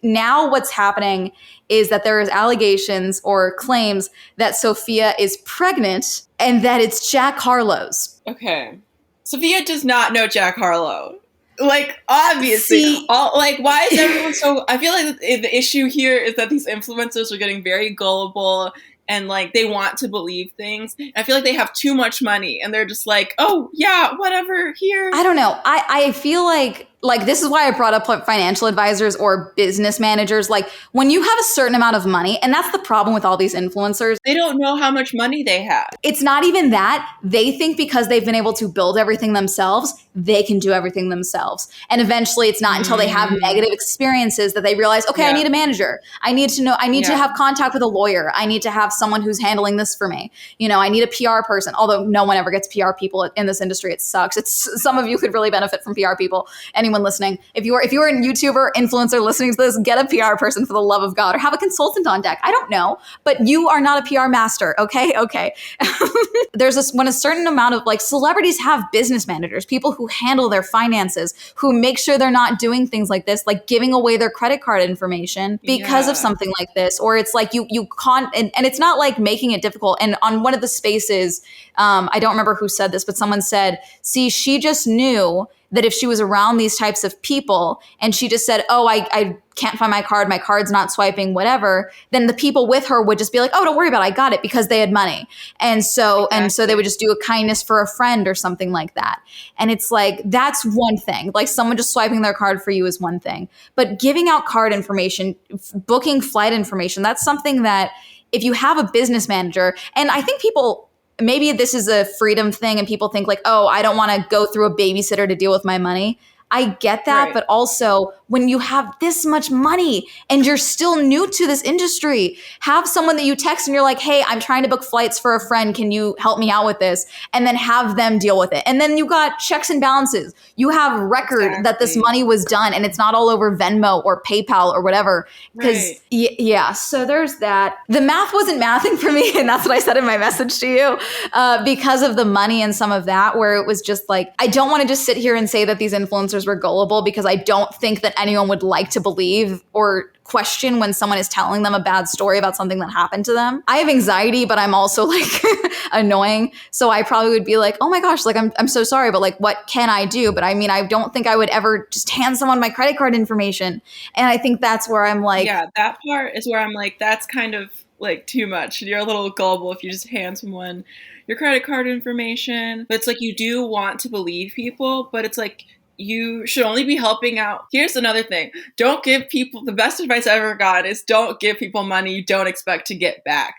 Now what's happening is that there is allegations or claims that Sofia is pregnant and that it's Jack Harlow's.
Okay. Sofia does not know Jack Harlow. Like, obviously. Why is everyone so... I feel like the issue here is that these influencers are getting very gullible and, like, they want to believe things. And I feel like they have too much money and they're just like, oh, yeah, whatever, here.
I don't know. I feel like this is why I brought up financial advisors or business managers. Like when you have a certain amount of money, and that's the problem with all these influencers.
They don't know how much money they have.
It's not even that. They think because they've been able to build everything themselves, they can do everything themselves. And eventually it's not until they have negative experiences that they realize, okay, I need a manager. I need to have contact with a lawyer. I need to have someone who's handling this for me. You know, I need a PR person, although no one ever gets PR people in this industry. It sucks. Some of you could really benefit from PR people. Anyone listening, if you are a YouTuber, influencer listening to this, get a PR person for the love of God, or have a consultant on deck. I don't know, but you are not a PR master. Okay. When a certain amount of like celebrities have business managers, people who handle their finances, who make sure they're not doing things like this, like giving away their credit card information because of something like this, or it's like you can't, and it's not like making it difficult. And on one of the spaces, I don't remember who said this, but someone said, see, she just knew that if she was around these types of people and she just said, oh, I can't find my card's not swiping, whatever, then the people with her would just be like, oh, don't worry about it, I got it, because they had money. And so they would just do a kindness for a friend or something like that. And it's like, that's one thing. Like someone just swiping their card for you is one thing. But giving out card information, booking flight information, that's something that if you have a business manager, and I think people... maybe this is a freedom thing and people think like, oh, I don't want to go through a babysitter to deal with my money. I get that. Right. But also when you have this much money and you're still new to this industry, have someone that you text and you're like, hey, I'm trying to book flights for a friend. Can you help me out with this? And then have them deal with it. And then you got checks and balances. You have record that this money was done and it's not all over Venmo or PayPal or whatever. Because so there's that. The math wasn't mathing for me. And that's what I said in my message to you because of the money and some of that, where it was just like, I don't want to just sit here and say that these influencers were gullible, because I don't think that anyone would like to believe or question when someone is telling them a bad story about something that happened to them. I have anxiety, but I'm also like annoying. So I probably would be like, oh my gosh, like I'm so sorry, but like what can I do? But I mean, I don't think I would ever just hand someone my credit card information. And I think that's where I'm like,
yeah, that part is where I'm like, that's kind of like too much. You're a little gullible if you just hand someone your credit card information. But it's like, you do want to believe people, but it's like, you should only be helping out. Here's another thing. Don't give people, the best advice I ever got is don't give people money you don't expect to get back,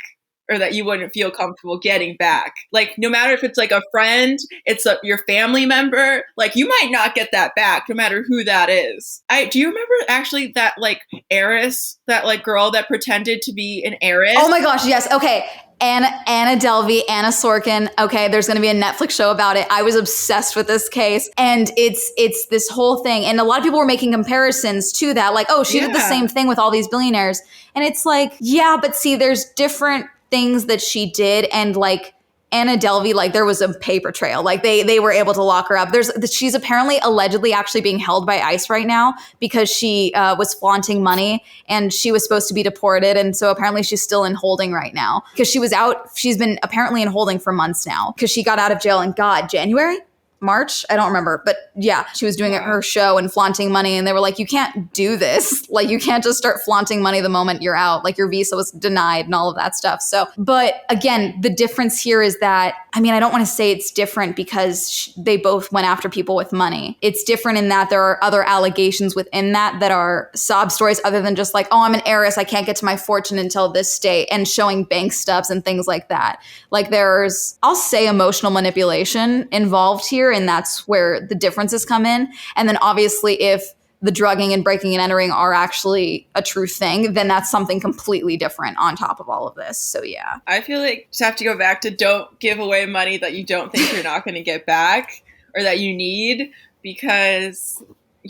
or that you wouldn't feel comfortable getting back. Like, no matter if it's like a friend, it's your family member, like you might not get that back no matter who that is. Do you remember actually that like heiress, that like girl that pretended to be an heiress?
Oh my gosh, yes. Okay. Anna Delvey, Anna Sorkin. Okay, there's going to be a Netflix show about it. I was obsessed with this case, and it's this whole thing. And a lot of people were making comparisons to that, like, oh, she did the same thing with all these billionaires. And it's like, yeah, but see, there's different things that she did, and like Anna Delvey, like there was a paper trail. Like they were able to lock her up. She's apparently allegedly actually being held by ICE right now because she was flaunting money, and she was supposed to be deported. And so apparently she's still in holding right now because she was out. She's been apparently in holding for months now because she got out of jail in January? March? I don't remember. But yeah, she was doing her show and flaunting money, and they were like, you can't do this. Like, you can't just start flaunting money the moment you're out. Like, your visa was denied and all of that stuff. So, but again, the difference here is that, I mean, I don't want to say it's different because they both went after people with money. It's different in that there are other allegations within that are sob stories other than just like, oh, I'm an heiress, I can't get to my fortune until this date, and showing bank stubs and things like that. Like, there's, I'll say, emotional manipulation involved here. And that's where the differences come in. And then obviously if the drugging and breaking and entering are actually a true thing, then that's something completely different on top of all of this. So yeah.
I feel like just have to go back to don't give away money that you don't think you're not going to get back or that you need, because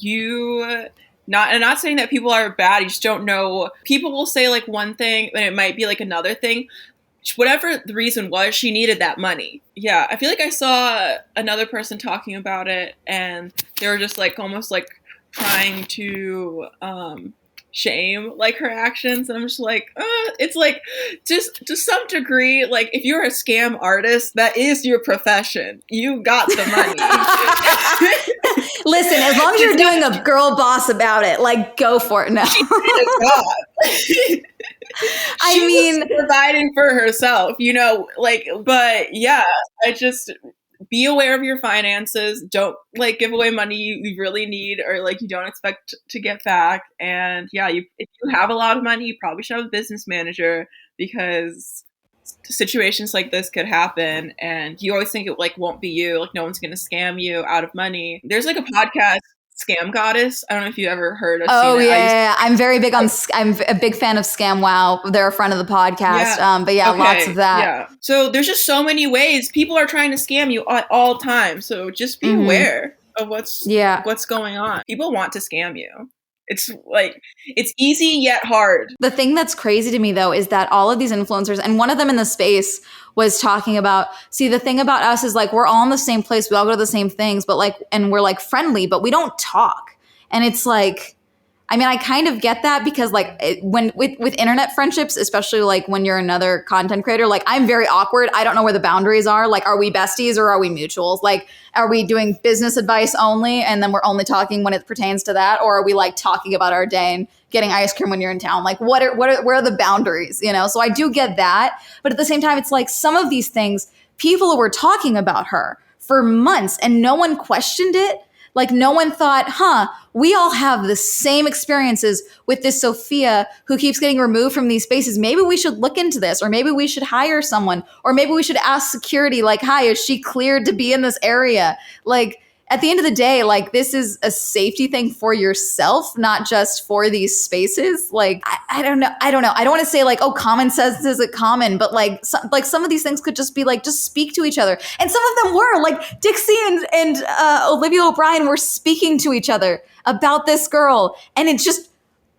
I'm not saying that people are bad. You just don't know. People will say like one thing and it might be like another thing. Whatever the reason was, she needed that money. Yeah, I feel like I saw another person talking about it, and they were just like almost like trying to shame like her actions, and I'm just like, it's like just to some degree, like if you're a scam artist, that is your profession. You got the money.
Listen, as long as you're doing a girl boss about it, like go for it. No.
I mean, providing for herself, you know, like, but yeah, I just be aware of your finances. Don't like give away money you really need or like you don't expect to get back. And yeah, if you have a lot of money, you probably should have a business manager, because situations like this could happen, and you always think it like won't be you, like no one's gonna scam you out of money. There's like a podcast, Scam Goddess. I don't know if you ever heard of.
Oh yeah, I'm very big on. I'm a big fan of Scam Wow. They're a friend of the podcast. Yeah. But yeah, okay. Lots of that. Yeah.
So there's just so many ways people are trying to scam you at all times. So just be aware of what's going on. People want to scam you. It's like, it's easy yet hard.
The thing that's crazy to me though is that all of these influencers, and one of them in the space was talking about, see, the thing about us is like, we're all in the same place. We all go to the same things, but like, and we're like friendly, but we don't talk. And it's like, I mean, I kind of get that because like with internet friendships, especially like when you're another content creator, like I'm very awkward. I don't know where the boundaries are. Like, are we besties or are we mutuals? Like, are we doing business advice only? And then we're only talking when it pertains to that? Or are we like talking about our day and getting ice cream when you're in town? Like where are the boundaries, you know? So I do get that. But at the same time, it's like some of these things, people were talking about her for months and no one questioned it. Like no one thought, we all have the same experiences with this Sofia who keeps getting removed from these spaces. Maybe we should look into this, or maybe we should hire someone, or maybe we should ask security, like, hi, is she cleared to be in this area? Like, at the end of the day, like this is a safety thing for yourself, not just for these spaces. Like, I don't know. I don't want to say like, oh, common sense isn't common, but like some of these things could just be like, just speak to each other. And some of them were like Dixie and Olivia O'Brien were speaking to each other about this girl. And it's just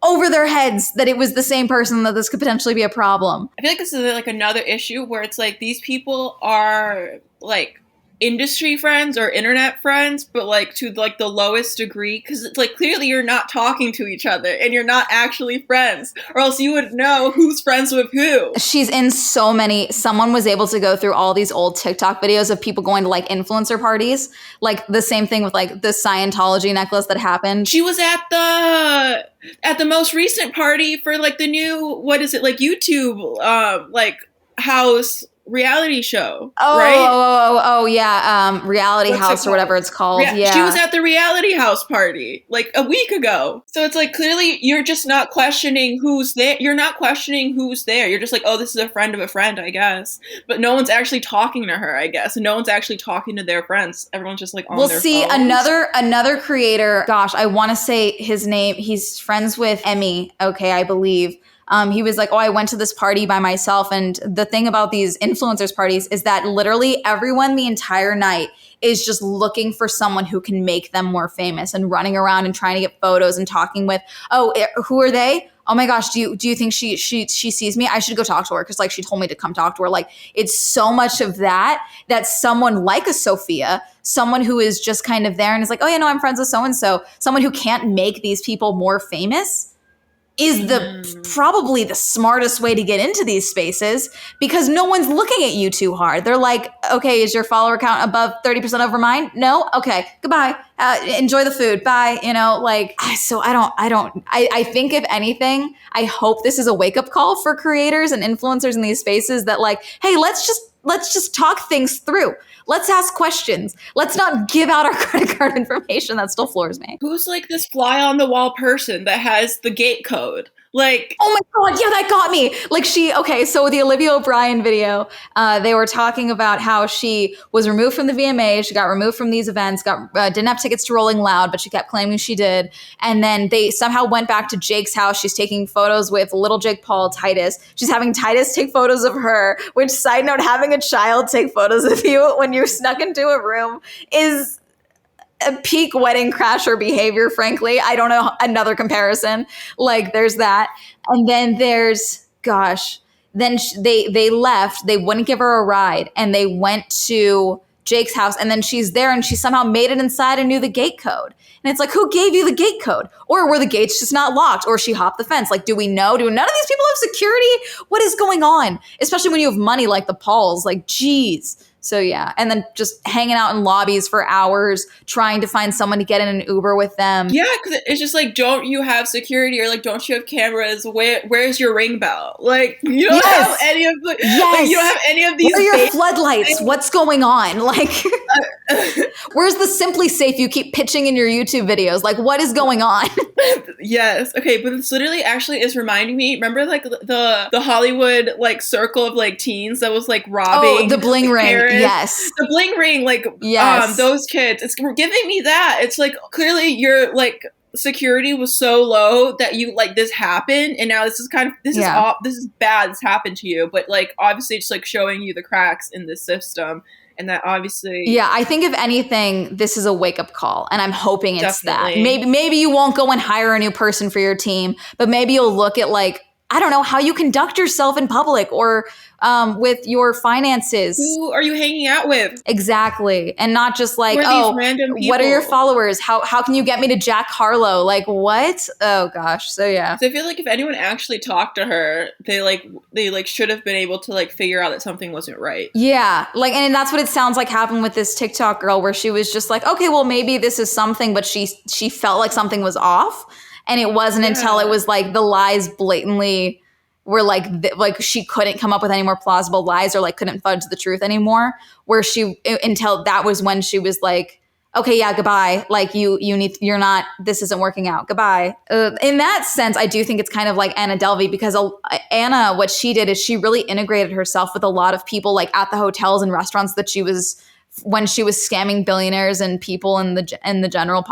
over their heads that it was the same person, that this could potentially be a problem.
I feel like this is like another issue where it's like these people are like industry friends or internet friends, but like to like the lowest degree, because it's like clearly you're not talking to each other and you're not actually friends, or else you would know who's friends with who.
She's in so many. Someone was able to go through all these old TikTok videos of people going to like influencer parties, like the same thing with like the Scientology necklace that happened.
She was at the most recent party for like the new, what is it, like YouTube like house reality show, right?
Yeah, Reality
What's
House or whatever it's called. Yeah,
she was at the Reality House party like a week ago. So it's like clearly you're just not questioning who's there. You're not questioning who's there. You're just like, oh, this is a friend of a friend, I guess. But no one's actually talking to her, I guess. And no one's actually talking to their friends. Everyone's just like on their phones.
Another creator. Gosh, I want to say his name. He's friends with Emmy. Okay, I believe. He was like, oh, I went to this party by myself. And the thing about these influencers parties is that literally everyone the entire night is just looking for someone who can make them more famous and running around and trying to get photos and talking with, oh, who are they? Oh my gosh, do you think she sees me? I should go talk to her because like she told me to come talk to her. Like it's so much of that someone like a Sofia, someone who is just kind of there and is like, oh, yeah, no, I'm friends with so-and-so, someone who can't make these people more famous is probably the smartest way to get into these spaces because no one's looking at you too hard. They're like, okay, is your follower count above 30% over mine? No? Okay, goodbye. Enjoy the food. Bye. You know, like, so I think if anything, I hope this is a wake-up call for creators and influencers in these spaces that like, hey, let's just talk things through. Let's ask questions. Let's not give out our credit card information. That still floors me.
Who's like this fly on the wall person that has the gate code? Like,
oh my God, yeah, that got me. Like so the Olivia O'Brien video, they were talking about how she was removed from the VMA. She got removed from these events, didn't have tickets to Rolling Loud, but she kept claiming she did. And then they somehow went back to Jake's house. She's taking photos with little Jake Paul, Titus. She's having Titus take photos of her, which, side note, having a child take photos of you when you're snuck into a room is a peak wedding crasher behavior, frankly. I don't know another comparison. Like there's that. And then there's, then they left. They wouldn't give her a ride. And they went to Jake's house. And then she's there and she somehow made it inside and knew the gate code. And it's like, who gave you the gate code? Or were the gates just not locked? Or she hopped the fence? Like, do we know? Do none of these people have security? What is going on? Especially when you have money like the Pauls. Like, geez. So yeah, and then just hanging out in lobbies for hours, trying to find someone to get in an Uber with them.
Yeah, because it's just like, don't you have security, or like, don't you have cameras? Where's your ring bell? Like, you don't have any of the.
Yes.
Like, you don't have any of these.
Where are your floodlights? What's going on? Like, where's the Simply Safe you keep pitching in your YouTube videos? Like, what is going on?
Yes. Okay, but it's literally actually is reminding me. Remember, like the Hollywood like circle of like teens that was like robbing.
Oh, the bling ring.
Parents.
Yes.
The bling ring. Like those kids. It's giving me that. It's like clearly your like security was so low that you like this happened, and now this is kind of this is bad. This happened to you, but like obviously it's like showing you the cracks in the system. And that obviously...
Yeah, I think if anything, this is a wake-up call. And I'm hoping it's
Definitely.
That. Maybe you won't go and hire a new person for your team, but maybe you'll look at like, I don't know, how you conduct yourself in public or with your finances.
Who are you hanging out with?
Exactly. And not just like,
random people?
What are your followers? How can you get me to Jack Harlow? Like, what? Oh, gosh. So, yeah.
So I feel like if anyone actually talked to her, they should have been able to like figure out that something wasn't right.
Yeah. Like, and that's what it sounds like happened with this TikTok girl where she was just like, okay, well, maybe this is something, but she felt like something was off. And it wasn't until it was like the lies blatantly were like she couldn't come up with any more plausible lies or like couldn't fudge the truth anymore. Until that was when she was like, okay, yeah, goodbye. Like this isn't working out. Goodbye. In that sense, I do think it's kind of like Anna Delvey because Anna, what she did is she really integrated herself with a lot of people like at the hotels and restaurants that she was when she was scamming billionaires and people in the general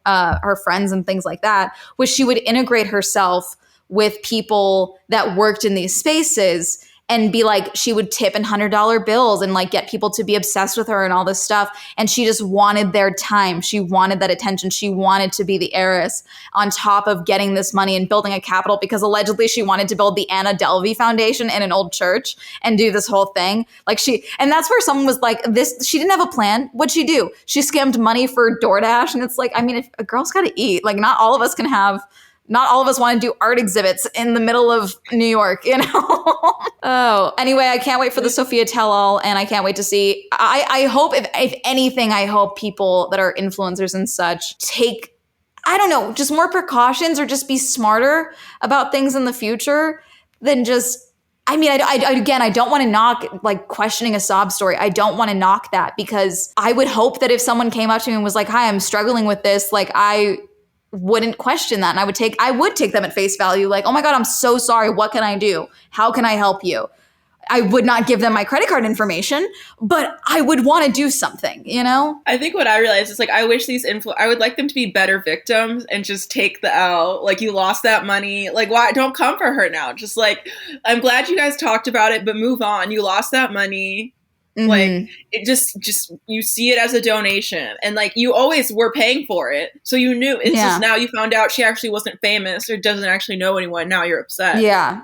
her friends and things like that, was she would integrate herself with people that worked in these spaces and be like, she would tip in $100 bills and like get people to be obsessed with her and all this stuff. And she just wanted their time. She wanted that attention. She wanted to be the heiress on top of getting this money and building a capital, because allegedly she wanted to build the Anna Delvey Foundation in an old church and do this whole thing. Like and that's where someone was like, she didn't have a plan. What'd she do? She scammed money for DoorDash. And it's like, I mean, if a girl's got to eat, like not all of us want to do art exhibits in the middle of New York, you know? Oh, anyway, I can't wait for the Sophia tell-all, and I can't wait to see. I hope, if anything, I hope people that are influencers and such take, I don't know, just more precautions or just be smarter about things in the future than just, I mean, I don't want to knock like questioning a sob story. I don't want to knock that, because I would hope that if someone came up to me and was like, hi, I'm struggling with this, like I wouldn't question that. And I would take them at face value. Like, oh my God, I'm so sorry. What can I do? How can I help you? I would not give them my credit card information, but I would want to do something, you know?
I think what I realized is like, I wish I would like them to be better victims and just take the L. Like, you lost that money. Like, why? Don't come for her now. Just like, I'm glad you guys talked about it, but move on. You lost that money. Mm-hmm. Like, it just you see it as a donation, and like you always were paying for it, so you knew. It's just now you found out she actually wasn't famous or doesn't actually know anyone. Now you're upset,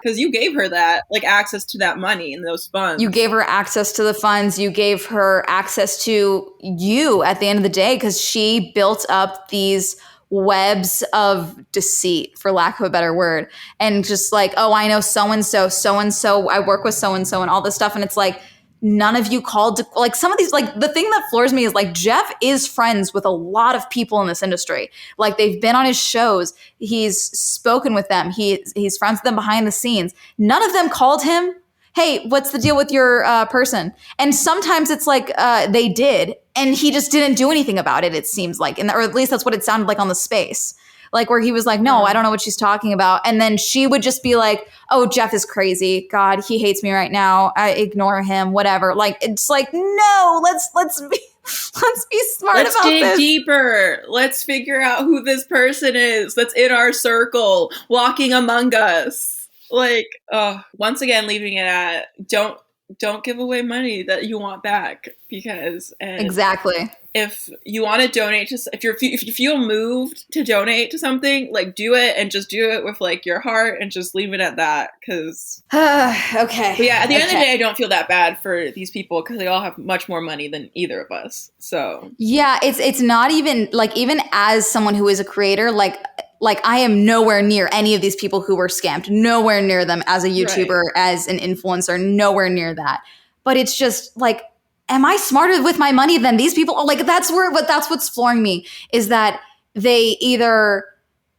because you gave her that like access to that money and those funds.
You gave her access to the funds. You gave her access to you at the end of the day, because she built up these webs of deceit, for lack of a better word, and just like, oh, I know so and so, I work with so and all this stuff, and it's like, none of you called to, like, some of these, like, the thing that floors me is like, Jeff is friends with a lot of people in this industry. Like, they've been on his shows. He's spoken with them. He's friends with them behind the scenes. None of them called him, hey, what's the deal with your person? And sometimes it's like they did, and he just didn't do anything about it, it seems like. Or at least that's what it sounded like on the space. Like, where he was like, no, I don't know what she's talking about. And then she would just be like, oh, Jeff is crazy. God, he hates me right now. I ignore him, whatever. Like, it's like, no, let's be smart
let's
about this.
Let's dig deeper. Let's figure out who this person is that's in our circle, walking among us. Like, once again, leaving it at, don't give away money that you want back, because
exactly.
If you want to donate to, if you feel moved to donate to something, like, do it, and just do it with like your heart, and just leave it at that. Because
okay,
but yeah, at the end of the day, I don't feel that bad for these people, because they all have much more money than either of us. So
yeah, it's not even like, even as someone who is a creator, like I am nowhere near any of these people who were scammed, nowhere near them as a YouTuber, as an influencer, nowhere near that. But it's just like, am I smarter with my money than these people? Like, that's what's flooring me, is that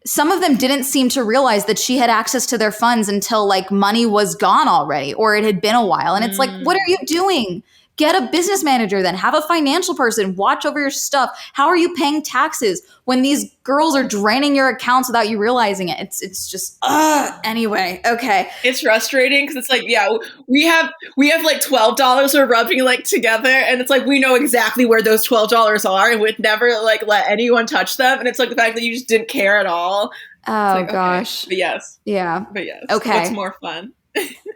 some of them didn't seem to realize that she had access to their funds until like money was gone already, or it had been a while. And it's like, what are you doing? Get a business manager, then have a financial person watch over your stuff. How are you paying taxes when these girls are draining your accounts without you realizing it? It's just, anyway. Okay.
It's frustrating, because it's like, yeah, we have like $12 we're rubbing like together, and it's like, we know exactly where those $12 are, and we'd never like let anyone touch them. And it's like the fact that you just didn't care at all.
Oh,
like,
gosh.
Okay. But yes.
Yeah.
But yes.
Okay.
What's more fun?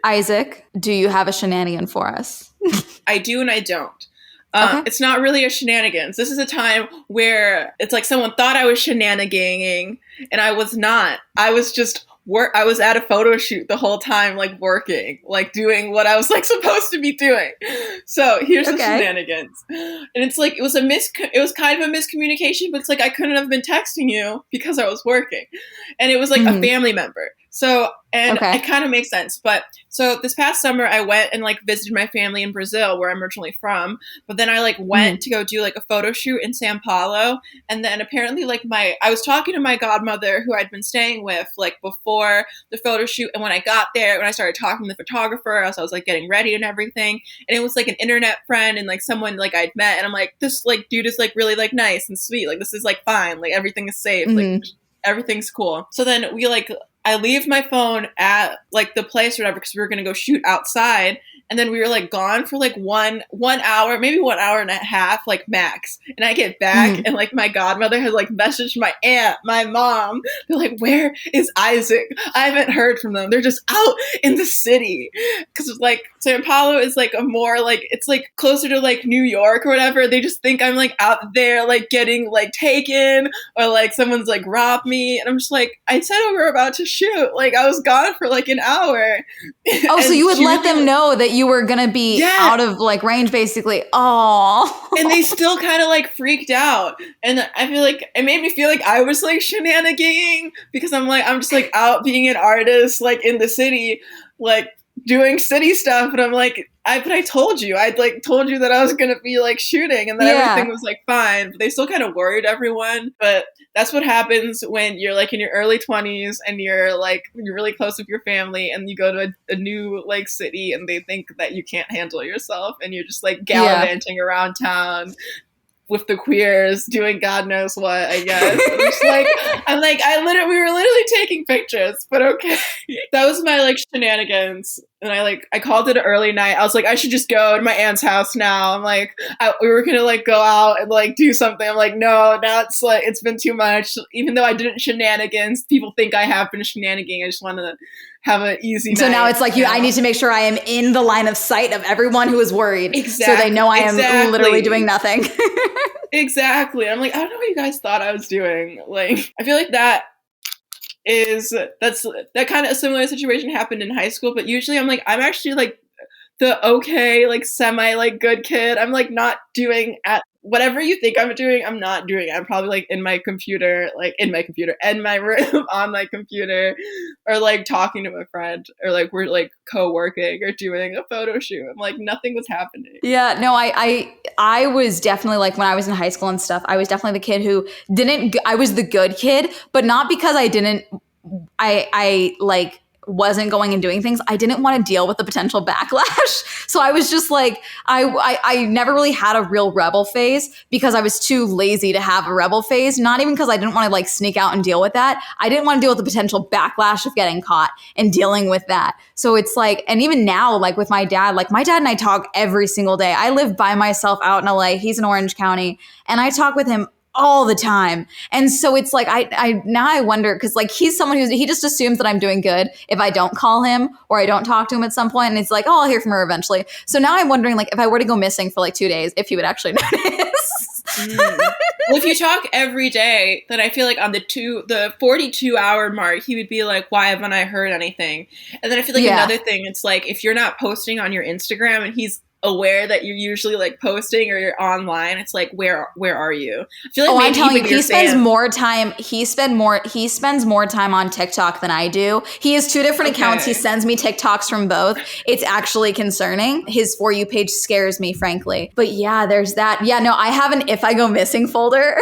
Isaac, do you have a shenanigan for us?
I do and I don't.
Okay.
It's not really a shenanigans. This is a time where it's like someone thought I was shenaniganing, and I was not. I was just I was at a photo shoot the whole time, like working, like doing what I was like supposed to be doing. So here's the shenanigans. And it's like, it was kind of a miscommunication, but it's like, I couldn't have been texting you because I was working. And it was like a family member. So, and it kind of makes sense. But so this past summer, I went and like visited my family in Brazil, where I'm originally from. But then I like went to go do like a photo shoot in Sao Paulo. And then apparently like I was talking to my godmother, who I'd been staying with like before the photo shoot. And when I got there, when I started talking to the photographer, as I was like getting ready and everything, and it was like an internet friend and like someone like I'd met. And I'm like, this like dude is like really like nice and sweet. Like, this is like fine. Like, everything is safe. Like, everything's cool. So then I leave my phone at like the place or whatever, because we were going to go shoot outside. and then we were like gone for like one hour, maybe 1 hour and a half, like max. And I get back and like my godmother has like messaged my aunt, my mom. They're like, where is Isaac? I haven't heard from them. They're just out in the city. Because like Sao Paulo is like a more like, it's like closer to like New York or whatever. They just think I'm like out there like getting like taken, or like someone's like robbed me. And I'm just like, I said we were about to shoot. Like I was gone for like an hour.
Oh, so you would let them know that you were going to be out of like range, basically. Oh.
And they still kind of like freaked out. And I feel like it made me feel like I was like shenaniganing, because I'm just like out being an artist, like in the city, like doing city stuff. And I'm like, I told you, I'd like told you that I was going to be like shooting, and that everything was like fine. But they still kind of worried everyone. But that's what happens when you're like in your early 20s and you're really close with your family, and you go to a new like city, and they think that you can't handle yourself, and you're just like gallivanting around town with the queers doing God knows what, I guess. We were literally taking pictures, but okay. That was my like shenanigans. And I called it an early night. I was like, I should just go to my aunt's house now. I'm like, we were going to like go out and like do something. I'm like, no, now it's like, it's been too much. Even though I didn't shenanigans, people think I have been shenaniganing. I just want to have an easy night.
So now it's like I need to make sure I am in the line of sight of everyone who is worried. Exactly. So they know I am literally doing nothing.
Exactly. I'm like, I don't know what you guys thought I was doing. Like, I feel like that kind of a similar situation happened in high school, but usually I'm actually like the okay, like semi like good kid. I'm like not doing at whatever you think I'm doing, I'm not doing. I'm probably like in my room on my computer, or like talking to my friend, or like we're like co-working or doing a photo shoot. I'm like, nothing was happening.
Yeah, no, I was definitely like, when I was in high school and stuff, I was definitely the kid who I was the good kid, but not because I like wasn't going and doing things. I didn't want to deal with the potential backlash. So I was just like, I never really had a real rebel phase, because I was too lazy to have a rebel phase. Not even because I didn't want to like sneak out and deal with that. I didn't want to deal with the potential backlash of getting caught and dealing with that. So it's like, and even now, like with my dad and I talk every single day. I live by myself out in LA. He's in Orange County, and I talk with him all the time. And so it's like, I wonder, because like he's someone he just assumes that I'm doing good if I don't call him or I don't talk to him at some point, and it's like, oh, I'll hear from her eventually. So now I'm wondering, like, if I were to go missing for like 2 days, if he would actually notice.
Well, if you talk every day, then I feel like on the 42-hour mark, he would be like, why haven't I heard anything? And then I feel like another thing, it's like, if you're not posting on your Instagram and he's aware that you're usually like posting or you're online, it's like, where are you? I feel like
I'm telling you, he spends more time on TikTok than I do. He has 2 different accounts. He sends me TikToks from both. It's actually concerning. His For You page scares me, frankly. But yeah, there's that. Yeah, no, I have an If I Go Missing folder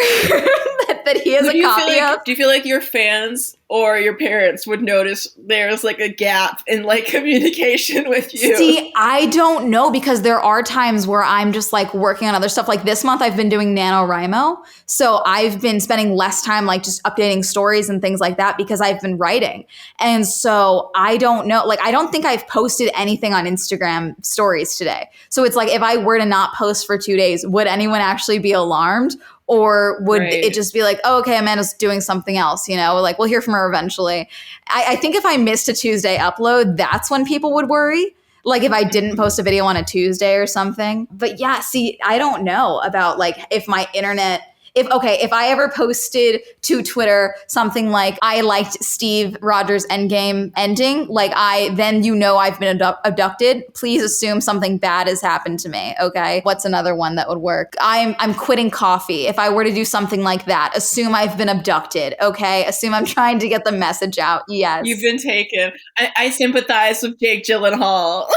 that he has a copy of.
Do you feel like your fans or your parents would notice there's like a gap in like communication with you?
See, I don't know, because there are times where I'm just like working on other stuff. Like this month I've been doing NaNoWriMo. So I've been spending less time like just updating stories and things like that, because I've been writing. And so I don't know, like I don't think I've posted anything on Instagram stories today. So it's like, if I were to not post for 2 days, would anyone actually be alarmed? Or would it just be like, oh, okay, Amanda's doing something else, like we'll hear from her eventually. I think if I missed a Tuesday upload, that's when people would worry. Like if I didn't post a video on a Tuesday or something. But yeah, see, I don't know about like if my internet, if I ever posted to Twitter something like, I liked Steve Rogers' Endgame ending, like I've been abducted. Please assume something bad has happened to me. Okay. What's another one that would work? I'm quitting coffee. If I were to do something like that, assume I've been abducted. Okay. Assume I'm trying to get the message out. Yes.
You've been taken. I sympathize with Jake Gyllenhaal.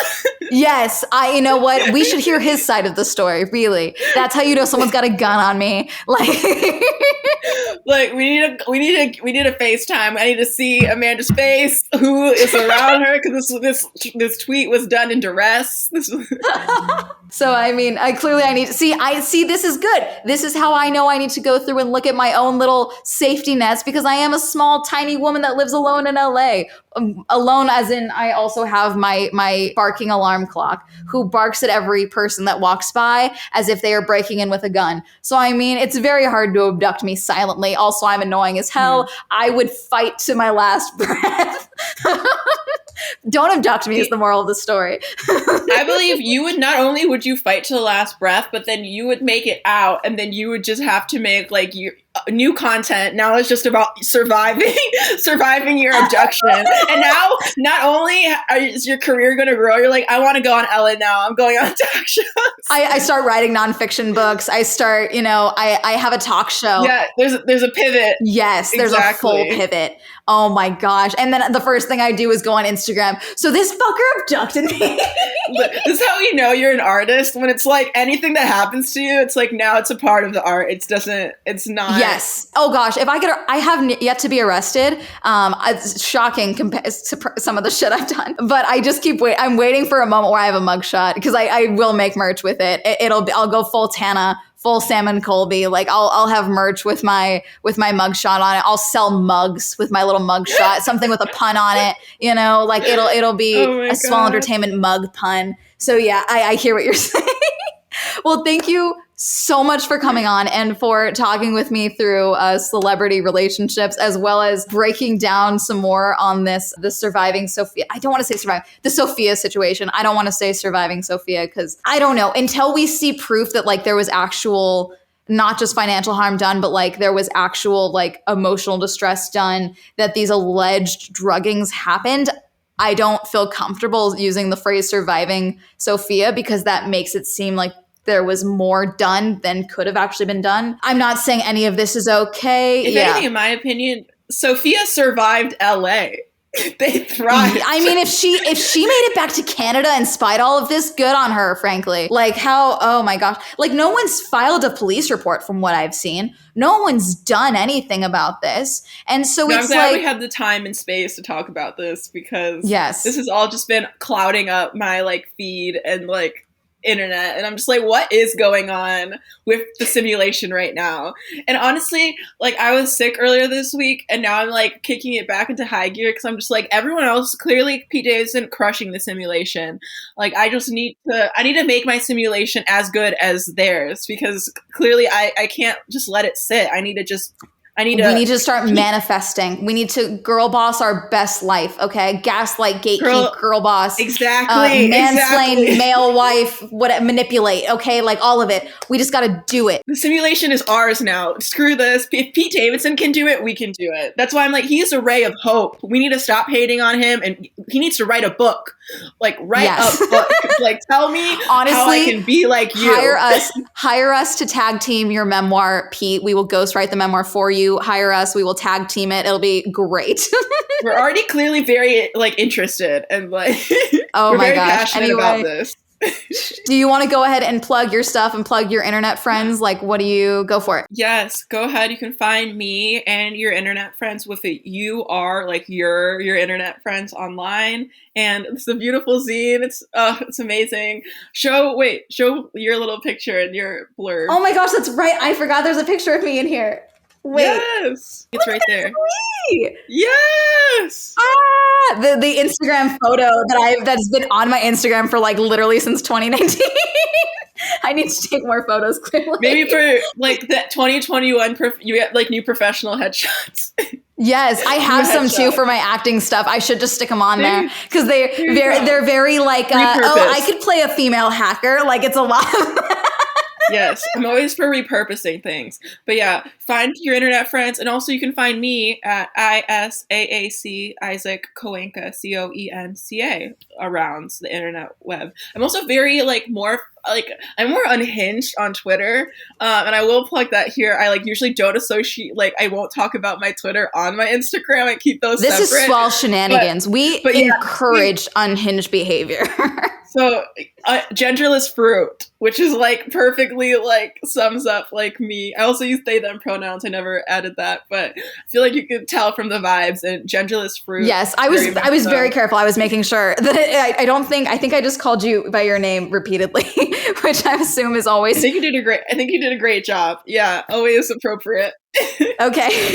Yes. You know what? We should hear his side of the story. Really. That's how you know someone's got a gun on me. Like,
Like we need a FaceTime. I need to see Amanda's face, who is around her, because this tweet was done in duress.
So I mean, I need to see. I see. This is good. This is how I know I need to go through and look at my own little safety nets, because I am a small, tiny woman that lives alone in LA. Alone, as in I also have my barking alarm clock, who barks at every person that walks by as if they are breaking in with a gun. So I mean, it's very hard to abduct me silently. Also, I'm annoying as hell. I would fight to my last breath. Don't abduct me is the moral of the story.
I believe you would, not only would you fight to the last breath, but then you would make it out, and then you would just have to make like your new content. Now it's just about surviving your abduction. And now not only is your career going to grow, you're like, I want to go on Ellen now. I'm going on talk shows.
I start writing nonfiction books. I start, I have a talk show.
Yeah, there's a pivot.
Yes, there's
Exactly.
a full pivot. Oh my gosh. And then the first thing I do is go on Instagram. So this fucker abducted me.
This is how you know you're an artist, when it's like anything that happens to you, it's like now it's a part of the art. It's not.
Yes. Oh gosh. I have yet to be arrested. It's shocking compared to some of the shit I've done, but I just keep waiting. I'm waiting for a moment where I have a mugshot, because I will make merch with it. I'll go full Tana, full Salmon Colby. Like I'll have merch with my mugshot on it. I'll sell mugs with my little mugshot, something with a pun on it. Like it'll be a Swell Entertainment mug pun. So yeah, I hear what you're saying. Well, thank you so much for coming on and for talking with me through celebrity relationships, as well as breaking down some more on the surviving Sophia. I don't want to say surviving, the Sofia situation. I don't want to say surviving Sophia, because I don't know, until we see proof that like there was actual, not just financial harm done, but like there was actual like emotional distress done, that these alleged druggings happened. I don't feel comfortable using the phrase surviving Sophia, because that makes it seem like there was more done than could have actually been done. I'm not saying any of this is okay.
If anything, in my opinion, Sophia survived LA. They thrived.
I mean, if she made it back to Canada in spite all of this, good on her, frankly. Like how, oh my gosh. Like no one's filed a police report from what I've seen. No one's done anything about this. And so it's
I'm glad
like,
we had the time and space to talk about this, because
yes,
this has all just been clouding up my like feed and like internet, and I'm just like, what is going on with the simulation right now? And honestly, like I was sick earlier this week, and now I'm like kicking it back into high gear, because I'm just like, everyone else clearly Pete Davidson crushing the simulation. Like I need to make my simulation as good as theirs, because clearly I can't just let it sit. We need to
start manifesting. We need to girl boss our best life, okay? Gaslight, gatekeep, girl boss.
Exactly.
Mansplain, male wife, manipulate, okay? Like all of it. We just got to do it.
The simulation is ours now. Screw this. If Pete Davidson can do it, we can do it. That's why I'm like, he's a ray of hope. We need to stop hating on him, and he needs to write a book. Like, write a book. Like, tell me honestly, how I can be like you.
Hire us to tag team your memoir, Pete. We will ghostwrite the memoir for you. Hire us. We will tag team it. It'll be great.
We're already clearly very like interested, and like
oh my gosh,
passionate about this.
Do you want to go ahead and plug your stuff and plug your internet friends? Like, what do you go for it?
Yes, go ahead. You can find me and your internet friends with a UR, like your internet friends online. And it's a beautiful zine. It's amazing. Show your little picture and your blurb.
Oh my gosh, that's right. I forgot there's a picture of me in here. Wait.
Yes. It's right there.
Me.
Yes.
The Instagram photo that's been on my Instagram for like literally since 2019. I need to take more photos, clearly.
Maybe for like that 2021, you get like new professional headshots.
Yes, I have some too for my acting stuff. I should just stick them on there, because they're very like, I could play a female hacker. Like it's a lot of
Yes, I'm always for repurposing things. But yeah, find your internet friends. And also you can find me at ISAAC, Isaac Coenca, Coenca, around the internet web. I'm also very I'm more unhinged on Twitter. And I will plug that here. I usually don't associate, I won't talk about my Twitter on my Instagram. I keep those separate.
This is Swell Shenanigans. We encourage unhinged behavior.
So genderless fruit, which is like perfectly like sums up like me. I also use they them pronouns. I never added that, but I feel like you could tell from the vibes. And genderless fruit.
Yes, I was very careful. I was making sure that I think I just called you by your name repeatedly, which I assume is always.
I think you did a great job. Yeah, always appropriate.
Okay.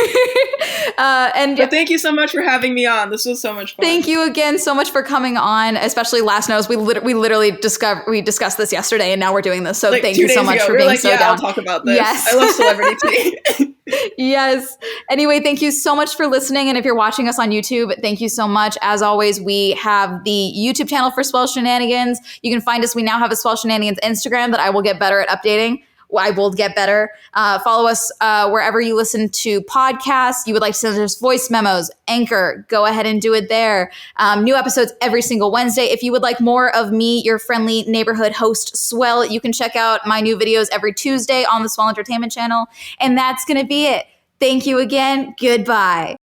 But thank you so much for having me on. This was so much fun.
Thank you again so much for coming on, especially Last Knows. We literally discussed this yesterday, and now we're doing this. So
like
thank you so much for being so down.
I'll talk about this.
Yes.
I love celebrity tea.
Yes. Anyway, thank you so much for listening. And if you're watching us on YouTube, thank you so much. As always, we have the YouTube channel for Swell Shenanigans. You can find us. We now have a Swell Shenanigans Instagram that I will get better at updating. I will get better. Follow us wherever you listen to podcasts. You would like to send us voice memos, Anchor, go ahead and do it there. New episodes every single Wednesday. If you would like more of me, your friendly neighborhood host, Swell, you can check out my new videos every Tuesday on the Swell Entertainment channel. And that's going to be it. Thank you again. Goodbye.